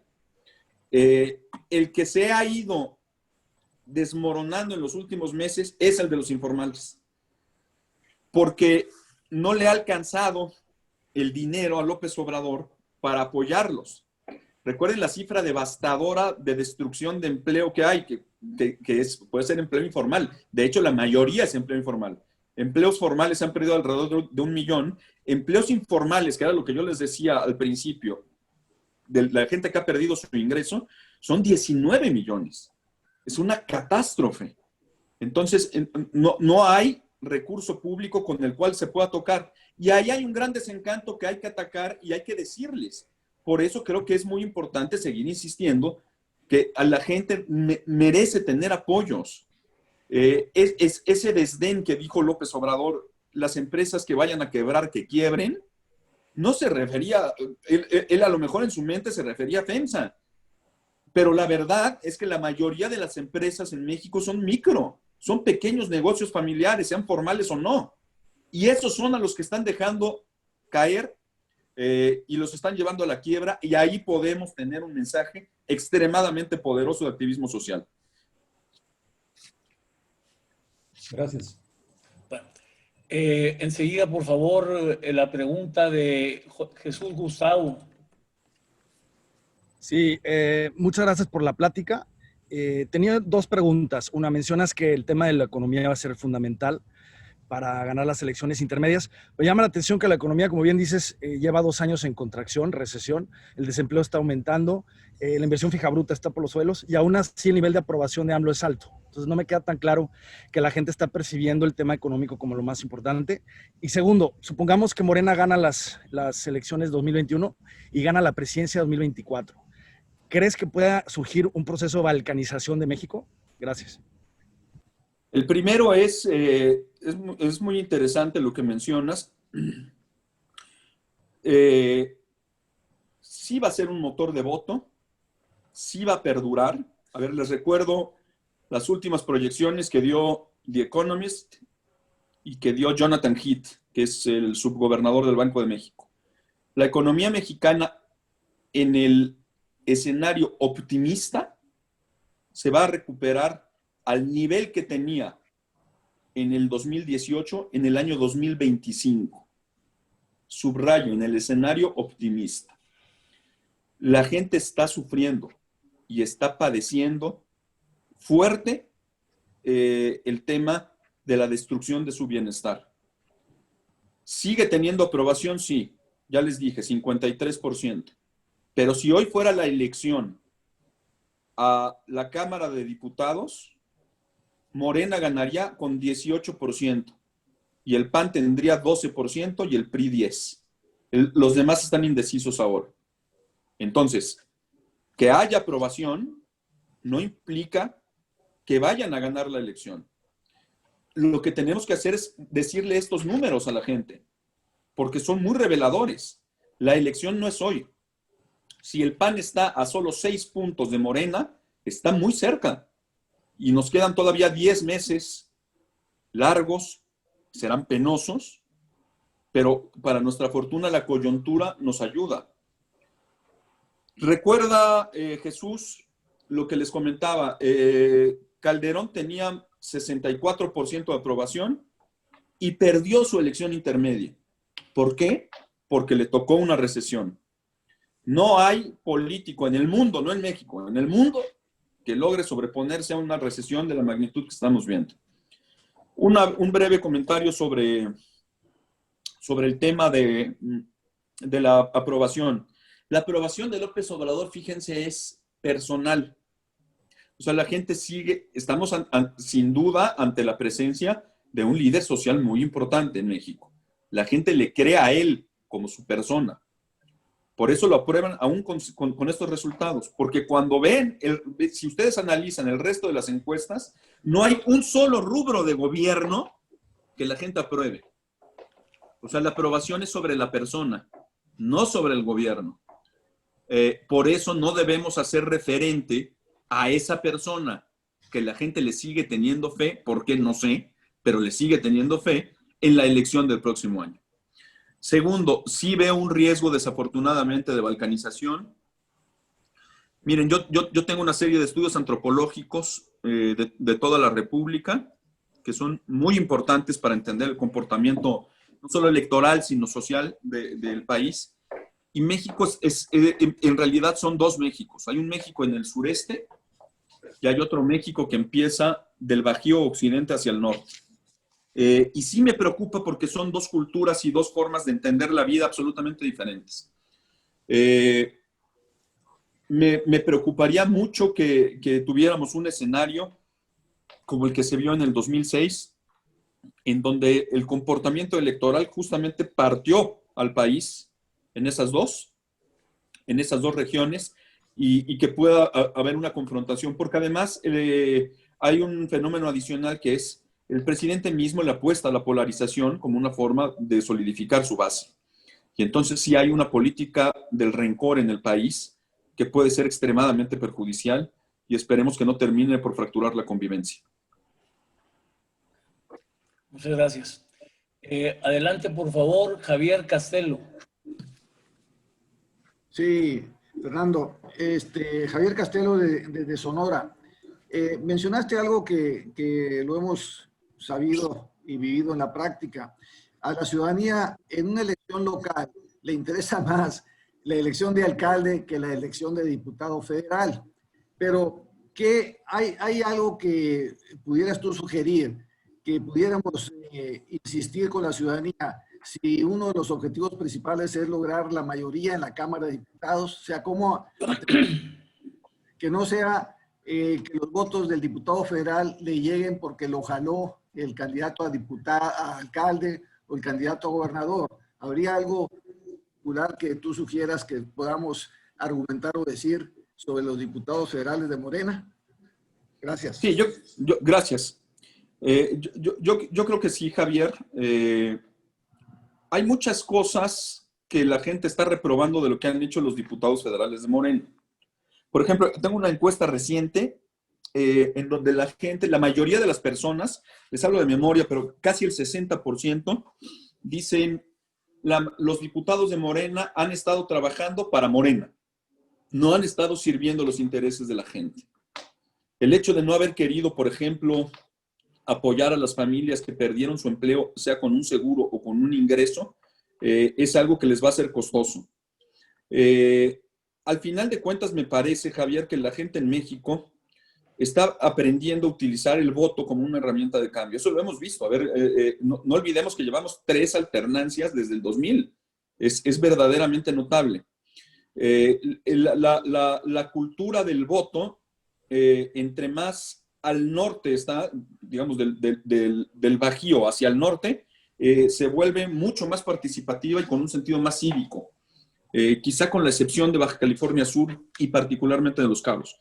El que se ha ido desmoronando en los últimos meses es el de los informales, porque no le ha alcanzado el dinero a López Obrador para apoyarlos. Recuerden la cifra devastadora de destrucción de empleo que hay, que puede ser empleo informal. De hecho, la mayoría es empleo informal. Empleos formales se han perdido alrededor de 1 millón. Empleos informales, que era lo que yo les decía al principio, de la gente que ha perdido su ingreso, son 19 millones. Es una catástrofe. Entonces, no hay recurso público con el cual se pueda tocar. Y ahí hay un gran desencanto que hay que atacar y hay que decirles. Por eso creo que es muy importante seguir insistiendo que a la gente merece tener apoyos. Ese desdén que dijo López Obrador, las empresas que vayan a quebrar, que quiebren, no se refería, él a lo mejor en su mente se refería a FEMSA, pero la verdad es que la mayoría de las empresas en México son son pequeños negocios familiares, sean formales o no, y esos son a los que están dejando caer y los están llevando a la quiebra, y ahí podemos tener un mensaje extremadamente poderoso de activismo social. Gracias. Bueno, enseguida, por favor, la pregunta de Jesús Gustavo. Sí, muchas gracias por la plática. Tenía 2 preguntas. Una, mencionas que el tema de la economía va a ser fundamental para ganar las elecciones intermedias. Me llama la atención que la economía, como bien dices, lleva 2 años en contracción, recesión, el desempleo está aumentando, la inversión fija bruta está por los suelos y aún así el nivel de aprobación de AMLO es alto. Entonces no me queda tan claro que la gente está percibiendo el tema económico como lo más importante. Y segundo, supongamos que Morena gana las elecciones 2021 y gana la presidencia 2024. ¿Crees que pueda surgir un proceso de balcanización de México? Gracias. El primero es muy interesante lo que mencionas. Sí va a ser un motor de voto, sí va a perdurar. A ver, les recuerdo las últimas proyecciones que dio The Economist y que dio Jonathan Heath, que es el subgobernador del Banco de México. La economía mexicana en el escenario optimista se va a recuperar al nivel que tenía en el 2018, en el año 2025. Subrayo, en el escenario optimista. La gente está sufriendo y está padeciendo fuerte el tema de la destrucción de su bienestar. ¿Sigue teniendo aprobación? Sí, ya les dije, 53%. Pero si hoy fuera la elección a la Cámara de Diputados, Morena ganaría con 18% y el PAN tendría 12% y el PRI 10%. Los demás están indecisos ahora. Entonces, que haya aprobación no implica que vayan a ganar la elección. Lo que tenemos que hacer es decirle estos números a la gente, porque son muy reveladores. La elección no es hoy. Si el PAN está a solo 6 puntos de Morena, está muy cerca. Y nos quedan todavía 10 meses largos, serán penosos, pero para nuestra fortuna la coyuntura nos ayuda. Recuerda, Jesús, lo que les comentaba, Calderón tenía 64% de aprobación y perdió su elección intermedia. ¿Por qué? Porque le tocó una recesión. No hay político en el mundo, no en México, en el mundo, que logre sobreponerse a una recesión de la magnitud que estamos viendo. Un breve comentario sobre el tema de la aprobación. La aprobación de López Obrador, fíjense, es personal. O sea, la gente sigue, estamos sin duda ante la presencia de un líder social muy importante en México. La gente le cree a él como su persona. Por eso lo aprueban aún con estos resultados. Porque cuando ven, si ustedes analizan el resto de las encuestas, no hay un solo rubro de gobierno que la gente apruebe. O sea, la aprobación es sobre la persona, no sobre el gobierno. Por eso no debemos hacer referente a esa persona que la gente le sigue teniendo fe, ¿por qué? No sé, pero le sigue teniendo fe en la elección del próximo año. Segundo, sí veo un riesgo desafortunadamente de balcanización. Miren, yo tengo una serie de estudios antropológicos de toda la República que son muy importantes para entender el comportamiento no solo electoral, sino social del país. Y México en realidad son dos Méxicos. Hay un México en el sureste y hay otro México que empieza del Bajío occidente hacia el norte. Y sí me preocupa porque son dos culturas y dos formas de entender la vida absolutamente diferentes. Me preocuparía mucho que tuviéramos un escenario como el que se vio en el 2006, en donde el comportamiento electoral justamente partió al país en esas dos regiones y que pueda haber una confrontación, porque además hay un fenómeno adicional que es el presidente mismo le apuesta a la polarización como una forma de solidificar su base. Y entonces sí hay una política del rencor en el país que puede ser extremadamente perjudicial y esperemos que no termine por fracturar la convivencia. Muchas gracias. Adelante, por favor, Javier Castelo. Sí, Fernando. Javier Castelo de Sonora. Mencionaste algo que lo hemos sabido y vivido en la práctica. A la ciudadanía en una elección local le interesa más la elección de alcalde que la elección de diputado federal. Pero hay algo que pudieras tú sugerir, que pudiéramos insistir con la ciudadanía si uno de los objetivos principales es lograr la mayoría en la Cámara de Diputados, o sea, cómo que no sea que los votos del diputado federal le lleguen porque lo jaló el candidato a alcalde o el candidato a gobernador. ¿Habría algo particular que tú sugieras que podamos argumentar o decir sobre los diputados federales de Morena? Gracias. Sí, gracias. Yo creo que sí, Javier. Hay muchas cosas que la gente está reprobando de lo que han hecho los diputados federales de Morena. Por ejemplo, tengo una encuesta reciente en donde la mayoría de las personas, les hablo de memoria, pero casi el 60% dicen los diputados de Morena han estado trabajando para Morena. No han estado sirviendo los intereses de la gente. El hecho de no haber querido, por ejemplo, apoyar a las familias que perdieron su empleo, sea con un seguro o con un ingreso, es algo que les va a ser costoso. Al final de cuentas, me parece, Javier, que la gente en México está aprendiendo a utilizar el voto como una herramienta de cambio. Eso lo hemos visto. A ver, no olvidemos que llevamos 3 alternancias desde el 2000. Es verdaderamente notable. La cultura del voto, entre más al norte está, digamos, del Bajío hacia el norte, se vuelve mucho más participativa y con un sentido más cívico. Quizá con la excepción de Baja California Sur y particularmente de Los Cabos.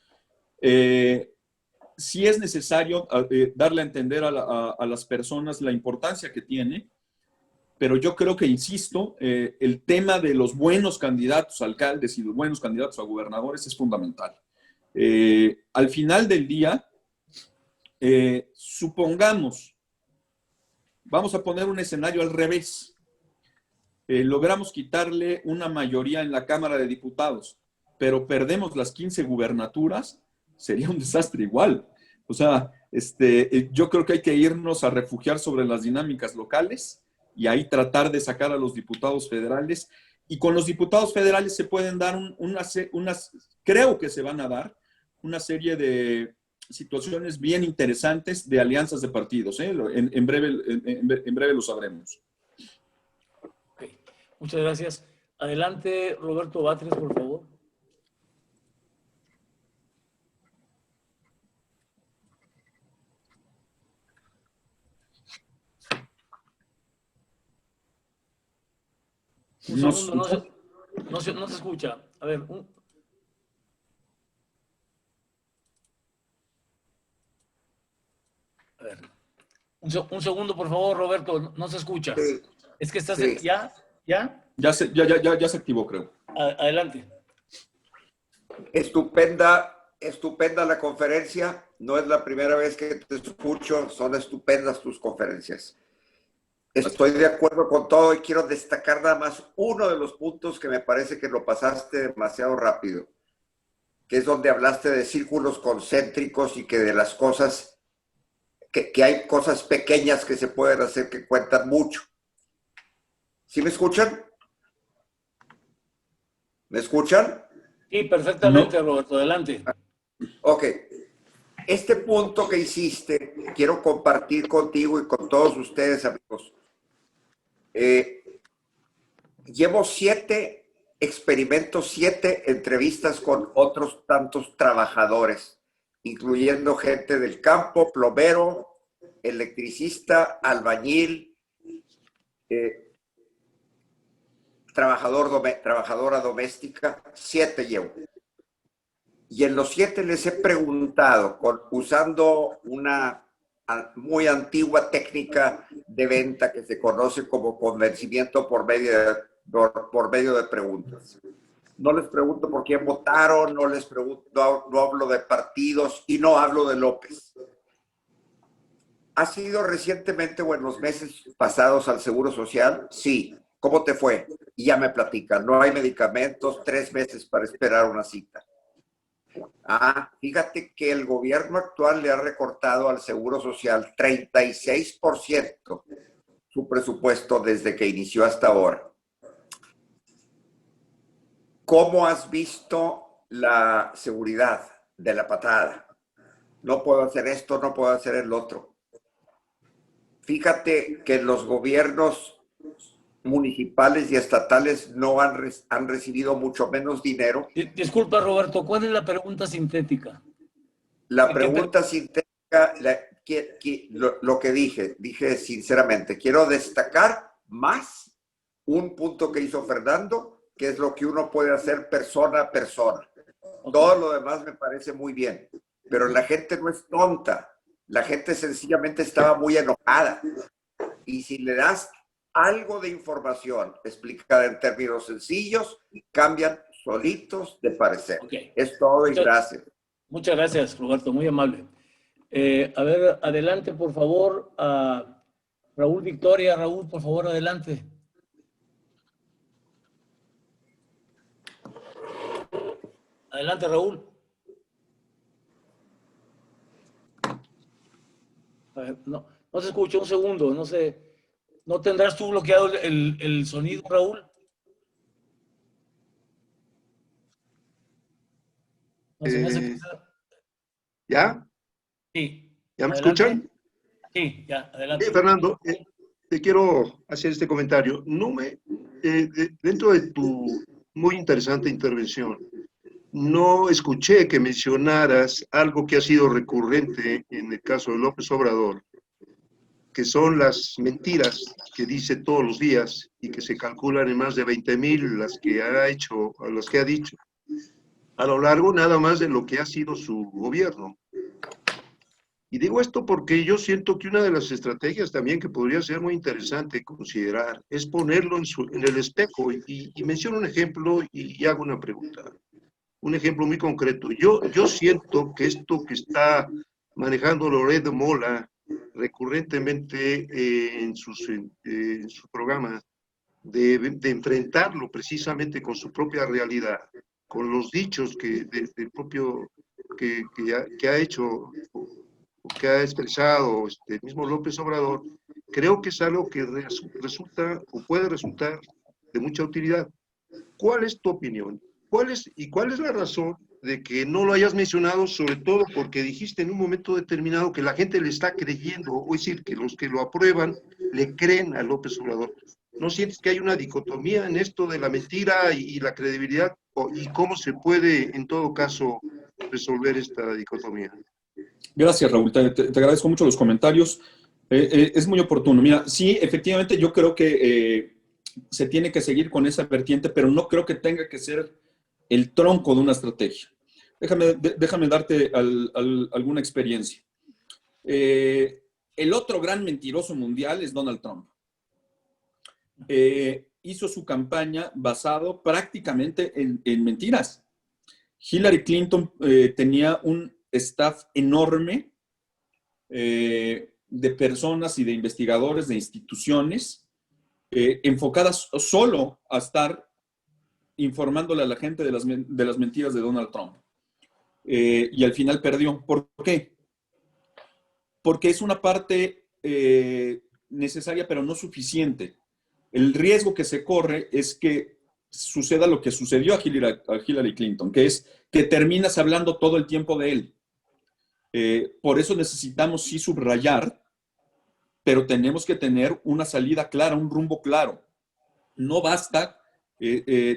Sí es necesario darle a entender a las personas la importancia que tiene, pero yo creo que, insisto, el tema de los buenos candidatos a alcaldes y los buenos candidatos a gobernadores es fundamental. Al final del día, supongamos, vamos a poner un escenario al revés, logramos quitarle una mayoría en la Cámara de Diputados, pero perdemos las 15 gubernaturas, sería un desastre igual. O sea, yo creo que hay que irnos a refugiar sobre las dinámicas locales y ahí tratar de sacar a los diputados federales. Y con los diputados federales se pueden dar creo que se van a dar una serie de situaciones bien interesantes de alianzas de partidos. En breve lo sabremos. Okay. Muchas gracias. Adelante, Roberto Batres, por favor. Un segundo, no se escucha. A ver, un segundo, por favor, Roberto, no se escucha. Sí. Es que estás... Sí. ¿Ya? Ya se activó, creo. Adelante. Estupenda la conferencia. No es la primera vez que te escucho. Son estupendas tus conferencias. Estoy de acuerdo con todo y quiero destacar nada más uno de los puntos que me parece que lo pasaste demasiado rápido, que es donde hablaste de círculos concéntricos y que de las cosas, que hay cosas pequeñas que se pueden hacer que cuentan mucho. ¿Sí me escuchan? ¿Me escuchan? Sí, perfectamente, No. Roberto, adelante. Ok. Este punto que hiciste, quiero compartir contigo y con todos ustedes, amigos. Llevo 7 experimentos, 7 entrevistas con otros tantos trabajadores, incluyendo gente del campo, plomero, electricista, albañil, trabajadora doméstica. 7 llevo. Y en los 7 les he preguntado, usando una muy antigua técnica de venta que se conoce como convencimiento por medio de preguntas. No les pregunto por quién votaron, no les pregunto, no hablo de partidos y no hablo de López. ¿Has ido recientemente o en los meses pasados al Seguro Social? Sí. ¿Cómo te fue? Y ya me platican. No hay medicamentos, 3 meses para esperar una cita. Fíjate que el gobierno actual le ha recortado al Seguro Social 36% su presupuesto desde que inició hasta ahora. ¿Cómo has visto la seguridad de la patada? No puedo hacer esto, no puedo hacer el otro. Fíjate que los gobiernos municipales y estatales no han recibido mucho menos dinero. Disculpa, Roberto, ¿cuál es la pregunta sintética? La pregunta sintética, lo que dije sinceramente, quiero destacar más un punto que hizo Fernando, que es lo que uno puede hacer persona a persona. Okay. Todo lo demás me parece muy bien, pero la gente no es tonta, la gente sencillamente estaba muy enojada. Y si le das algo de información explicada en términos sencillos, cambian solitos de parecer. Okay. Es todo y gracias. Muchas gracias, Roberto, muy amable. A ver, adelante, por favor, a Raúl Victoria. Raúl, por favor, adelante. Adelante, Raúl. A ver, no, no se escucha, un segundo, no sé. ¿No tendrás tú bloqueado el sonido, Raúl? No se me hace que... ¿Ya? Sí. ¿Ya me Adelante. escuchan? Sí, ya, adelante. Fernando, te quiero hacer este comentario. Dentro de tu muy interesante intervención, no escuché que mencionaras algo que ha sido recurrente en el caso de López Obrador, que son las mentiras que dice todos los días y que se calculan en más de 20,000 las que ha dicho, a lo largo nada más de lo que ha sido su gobierno. Y digo esto porque yo siento que una de las estrategias también que podría ser muy interesante considerar es ponerlo en el espejo. Y menciono un ejemplo y hago una pregunta. Un ejemplo muy concreto. Yo siento que esto que está manejando Loret de Mola recurrentemente en su programa, de enfrentarlo precisamente con su propia realidad, con los dichos que ha hecho, que ha expresado el mismo López Obrador, creo que es algo que resulta o puede resultar de mucha utilidad. ¿Cuál es tu opinión? ¿Cuál es la razón de que no lo hayas mencionado, sobre todo porque dijiste en un momento determinado que la gente le está creyendo, o es decir, que los que lo aprueban le creen a López Obrador? ¿No sientes que hay una dicotomía en esto de la mentira y la credibilidad? ¿Y cómo se puede, en todo caso, resolver esta dicotomía? Gracias, Raúl. Te agradezco mucho los comentarios. Es muy oportuno. Mira, sí, efectivamente, yo creo que se tiene que seguir con esa vertiente, pero no creo que tenga que ser el tronco de una estrategia. Déjame darte alguna experiencia. El otro gran mentiroso mundial es Donald Trump. Hizo su campaña basado prácticamente en mentiras. Hillary Clinton tenía un staff enorme de personas y de investigadores, de instituciones, enfocadas solo a estar informándole a la gente de las mentiras de Donald Trump. Y al final perdió. ¿Por qué? Porque es una parte necesaria, pero no suficiente. El riesgo que se corre es que suceda lo que sucedió a Hillary Clinton, que es que terminas hablando todo el tiempo de él. Por eso necesitamos sí subrayar, pero tenemos que tener una salida clara, un rumbo claro. No basta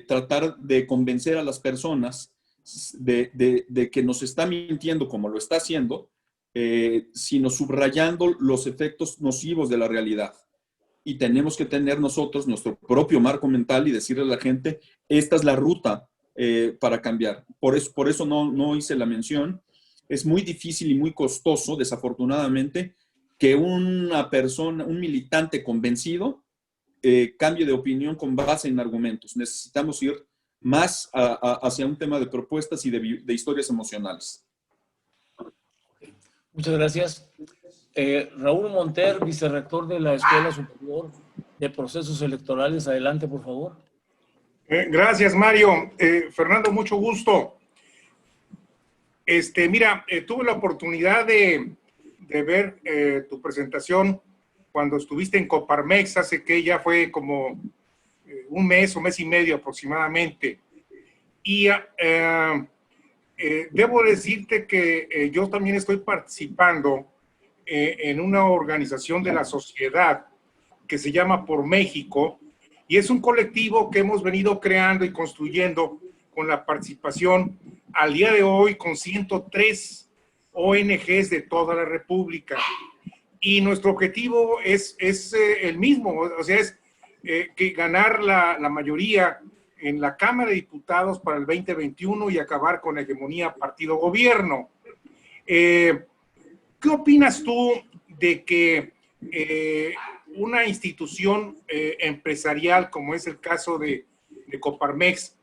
tratar de convencer a las personas de que nos está mintiendo como lo está haciendo, sino subrayando los efectos nocivos de la realidad. Y tenemos que tener nosotros nuestro propio marco mental y decirle a la gente, esta es la ruta para cambiar. Por eso no hice la mención. Es muy difícil y muy costoso, desafortunadamente, que una persona, un militante convencido, cambie de opinión con base en argumentos. Necesitamos ir más hacia un tema de propuestas y de historias emocionales. Muchas gracias. Raúl Monter, vicerrector de la Escuela Superior de Procesos Electorales. Adelante, por favor. Gracias, Mario. Fernando, mucho gusto. Mira, tuve la oportunidad de ver tu presentación cuando estuviste en Coparmex, hace que ya fue como un mes o mes y medio aproximadamente. Y debo decirte que yo también estoy participando en una organización de la sociedad que se llama Por México, y es un colectivo que hemos venido creando y construyendo con la participación al día de hoy con 103 ONGs de toda la República. Y nuestro objetivo es el mismo, o sea, es que ganar la mayoría en la Cámara de Diputados para el 2021 y acabar con la hegemonía partido-gobierno. ¿Qué opinas tú de que una institución empresarial, como es el caso de Coparmex,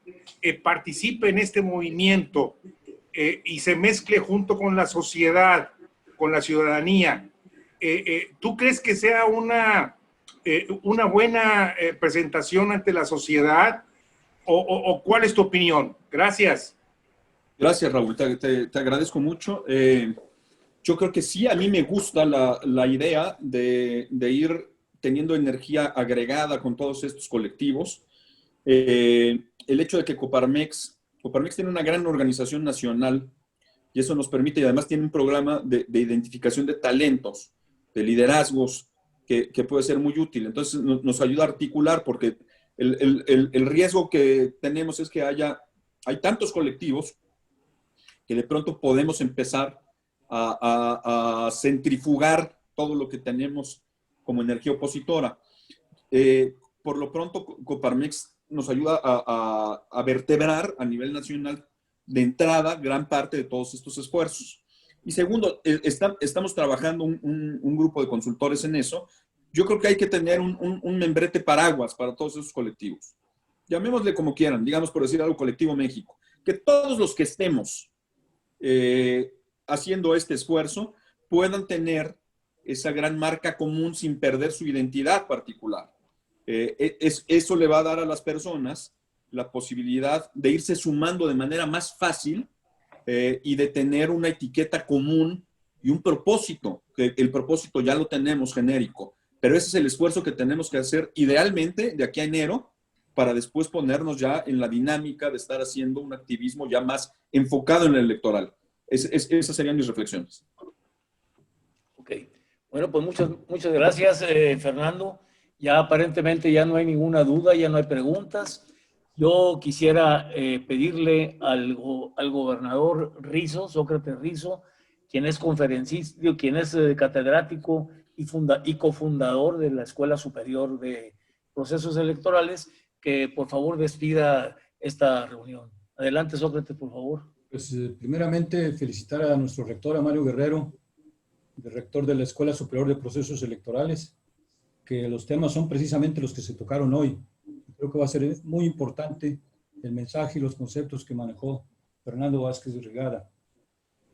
participe en este movimiento y se mezcle junto con la sociedad, con la ciudadanía? ¿Tú crees que sea una buena presentación ante la sociedad? ¿O cuál es tu opinión? Gracias. Gracias, Raúl. Te agradezco mucho. Yo creo que sí, a mí me gusta la idea de ir teniendo energía agregada con todos estos colectivos. El hecho de que Coparmex tiene una gran organización nacional y eso nos permite, y además tiene un programa de identificación de talentos, de liderazgos, que puede ser muy útil. Entonces nos ayuda a articular, porque el riesgo que tenemos es que hay tantos colectivos que de pronto podemos empezar a centrifugar todo lo que tenemos como energía opositora. Por lo pronto, Coparmex nos ayuda a vertebrar a nivel nacional de entrada gran parte de todos estos esfuerzos. Y segundo, estamos trabajando un grupo de consultores en eso. Yo creo que hay que tener un membrete paraguas para todos esos colectivos. Llamémosle como quieran, digamos por decir algo, Colectivo México. Que todos los que estemos haciendo este esfuerzo puedan tener esa gran marca común sin perder su identidad particular. Eso le va a dar a las personas la posibilidad de irse sumando de manera más fácil y de tener una etiqueta común y un propósito, que el propósito ya lo tenemos genérico, pero ese es el esfuerzo que tenemos que hacer idealmente de aquí a enero para después ponernos ya en la dinámica de estar haciendo un activismo ya más enfocado en el electoral. Esas serían mis reflexiones. Ok. Bueno, pues muchas gracias, Fernando. Ya aparentemente ya no hay ninguna duda, ya no hay preguntas. Yo quisiera pedirle al gobernador Rizo, Sócrates Rizo, quien es conferencista, quien es catedrático y cofundador de la Escuela Superior de Procesos Electorales, que por favor despida esta reunión. Adelante, Sócrates, por favor. Pues primeramente felicitar a nuestro rector, a Mario Guerrero, el rector de la Escuela Superior de Procesos Electorales, que los temas son precisamente los que se tocaron hoy. Creo que va a ser muy importante el mensaje y los conceptos que manejó Fernando Vázquez Rigada.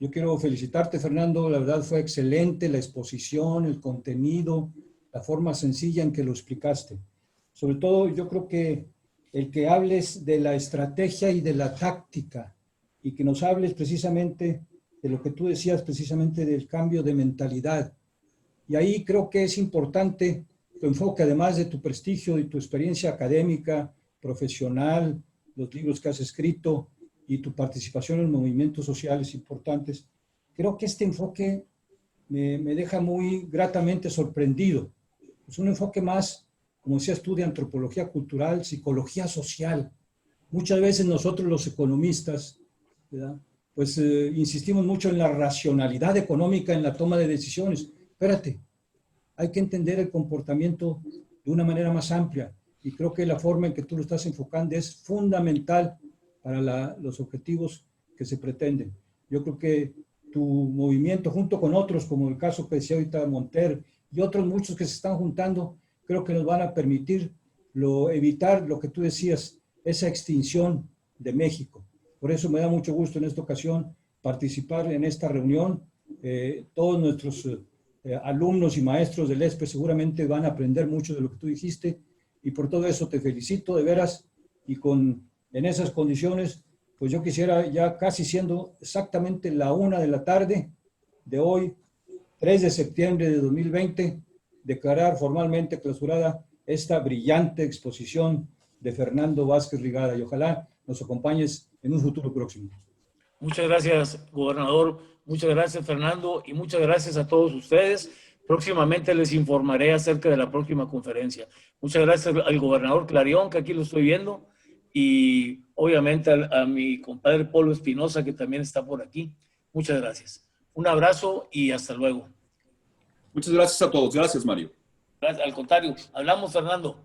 Yo quiero felicitarte, Fernando, la verdad fue excelente la exposición, el contenido, la forma sencilla en que lo explicaste. Sobre todo, yo creo que el que hables de la estrategia y de la táctica y que nos hables precisamente de lo que tú decías, precisamente del cambio de mentalidad. Y ahí creo que es importante tu enfoque, además de tu prestigio y tu experiencia académica, profesional, los libros que has escrito y tu participación en movimientos sociales importantes. Creo que este enfoque me deja muy gratamente sorprendido. Es un enfoque más, como decías tú, de antropología cultural, psicología social. Muchas veces nosotros los economistas, ¿verdad?, pues insistimos mucho en la racionalidad económica en la toma de decisiones. Espérate, hay que entender el comportamiento de una manera más amplia y creo que la forma en que tú lo estás enfocando es fundamental para los objetivos que se pretenden. Yo creo que tu movimiento, junto con otros, como el caso que decía ahorita Monter y otros muchos que se están juntando, creo que nos van a permitir evitar lo que tú decías, esa extinción de México. Por eso me da mucho gusto en esta ocasión participar en esta reunión. Todos nuestros alumnos y maestros del ESPE seguramente van a aprender mucho de lo que tú dijiste y por todo eso te felicito de veras y en esas condiciones, pues yo quisiera ya casi siendo exactamente la 1 de la tarde de hoy, 3 de septiembre de 2020, declarar formalmente clausurada esta brillante exposición de Fernando Vázquez Rigada y ojalá nos acompañes en un futuro próximo. Muchas gracias, gobernador. Muchas gracias, Fernando, y muchas gracias a todos ustedes. Próximamente les informaré acerca de la próxima conferencia. Muchas gracias al gobernador Clarión, que aquí lo estoy viendo, y obviamente a mi compadre Polo Espinosa, que también está por aquí. Muchas gracias. Un abrazo y hasta luego. Muchas gracias a todos. Gracias, Mario. Al contrario, hablamos, Fernando.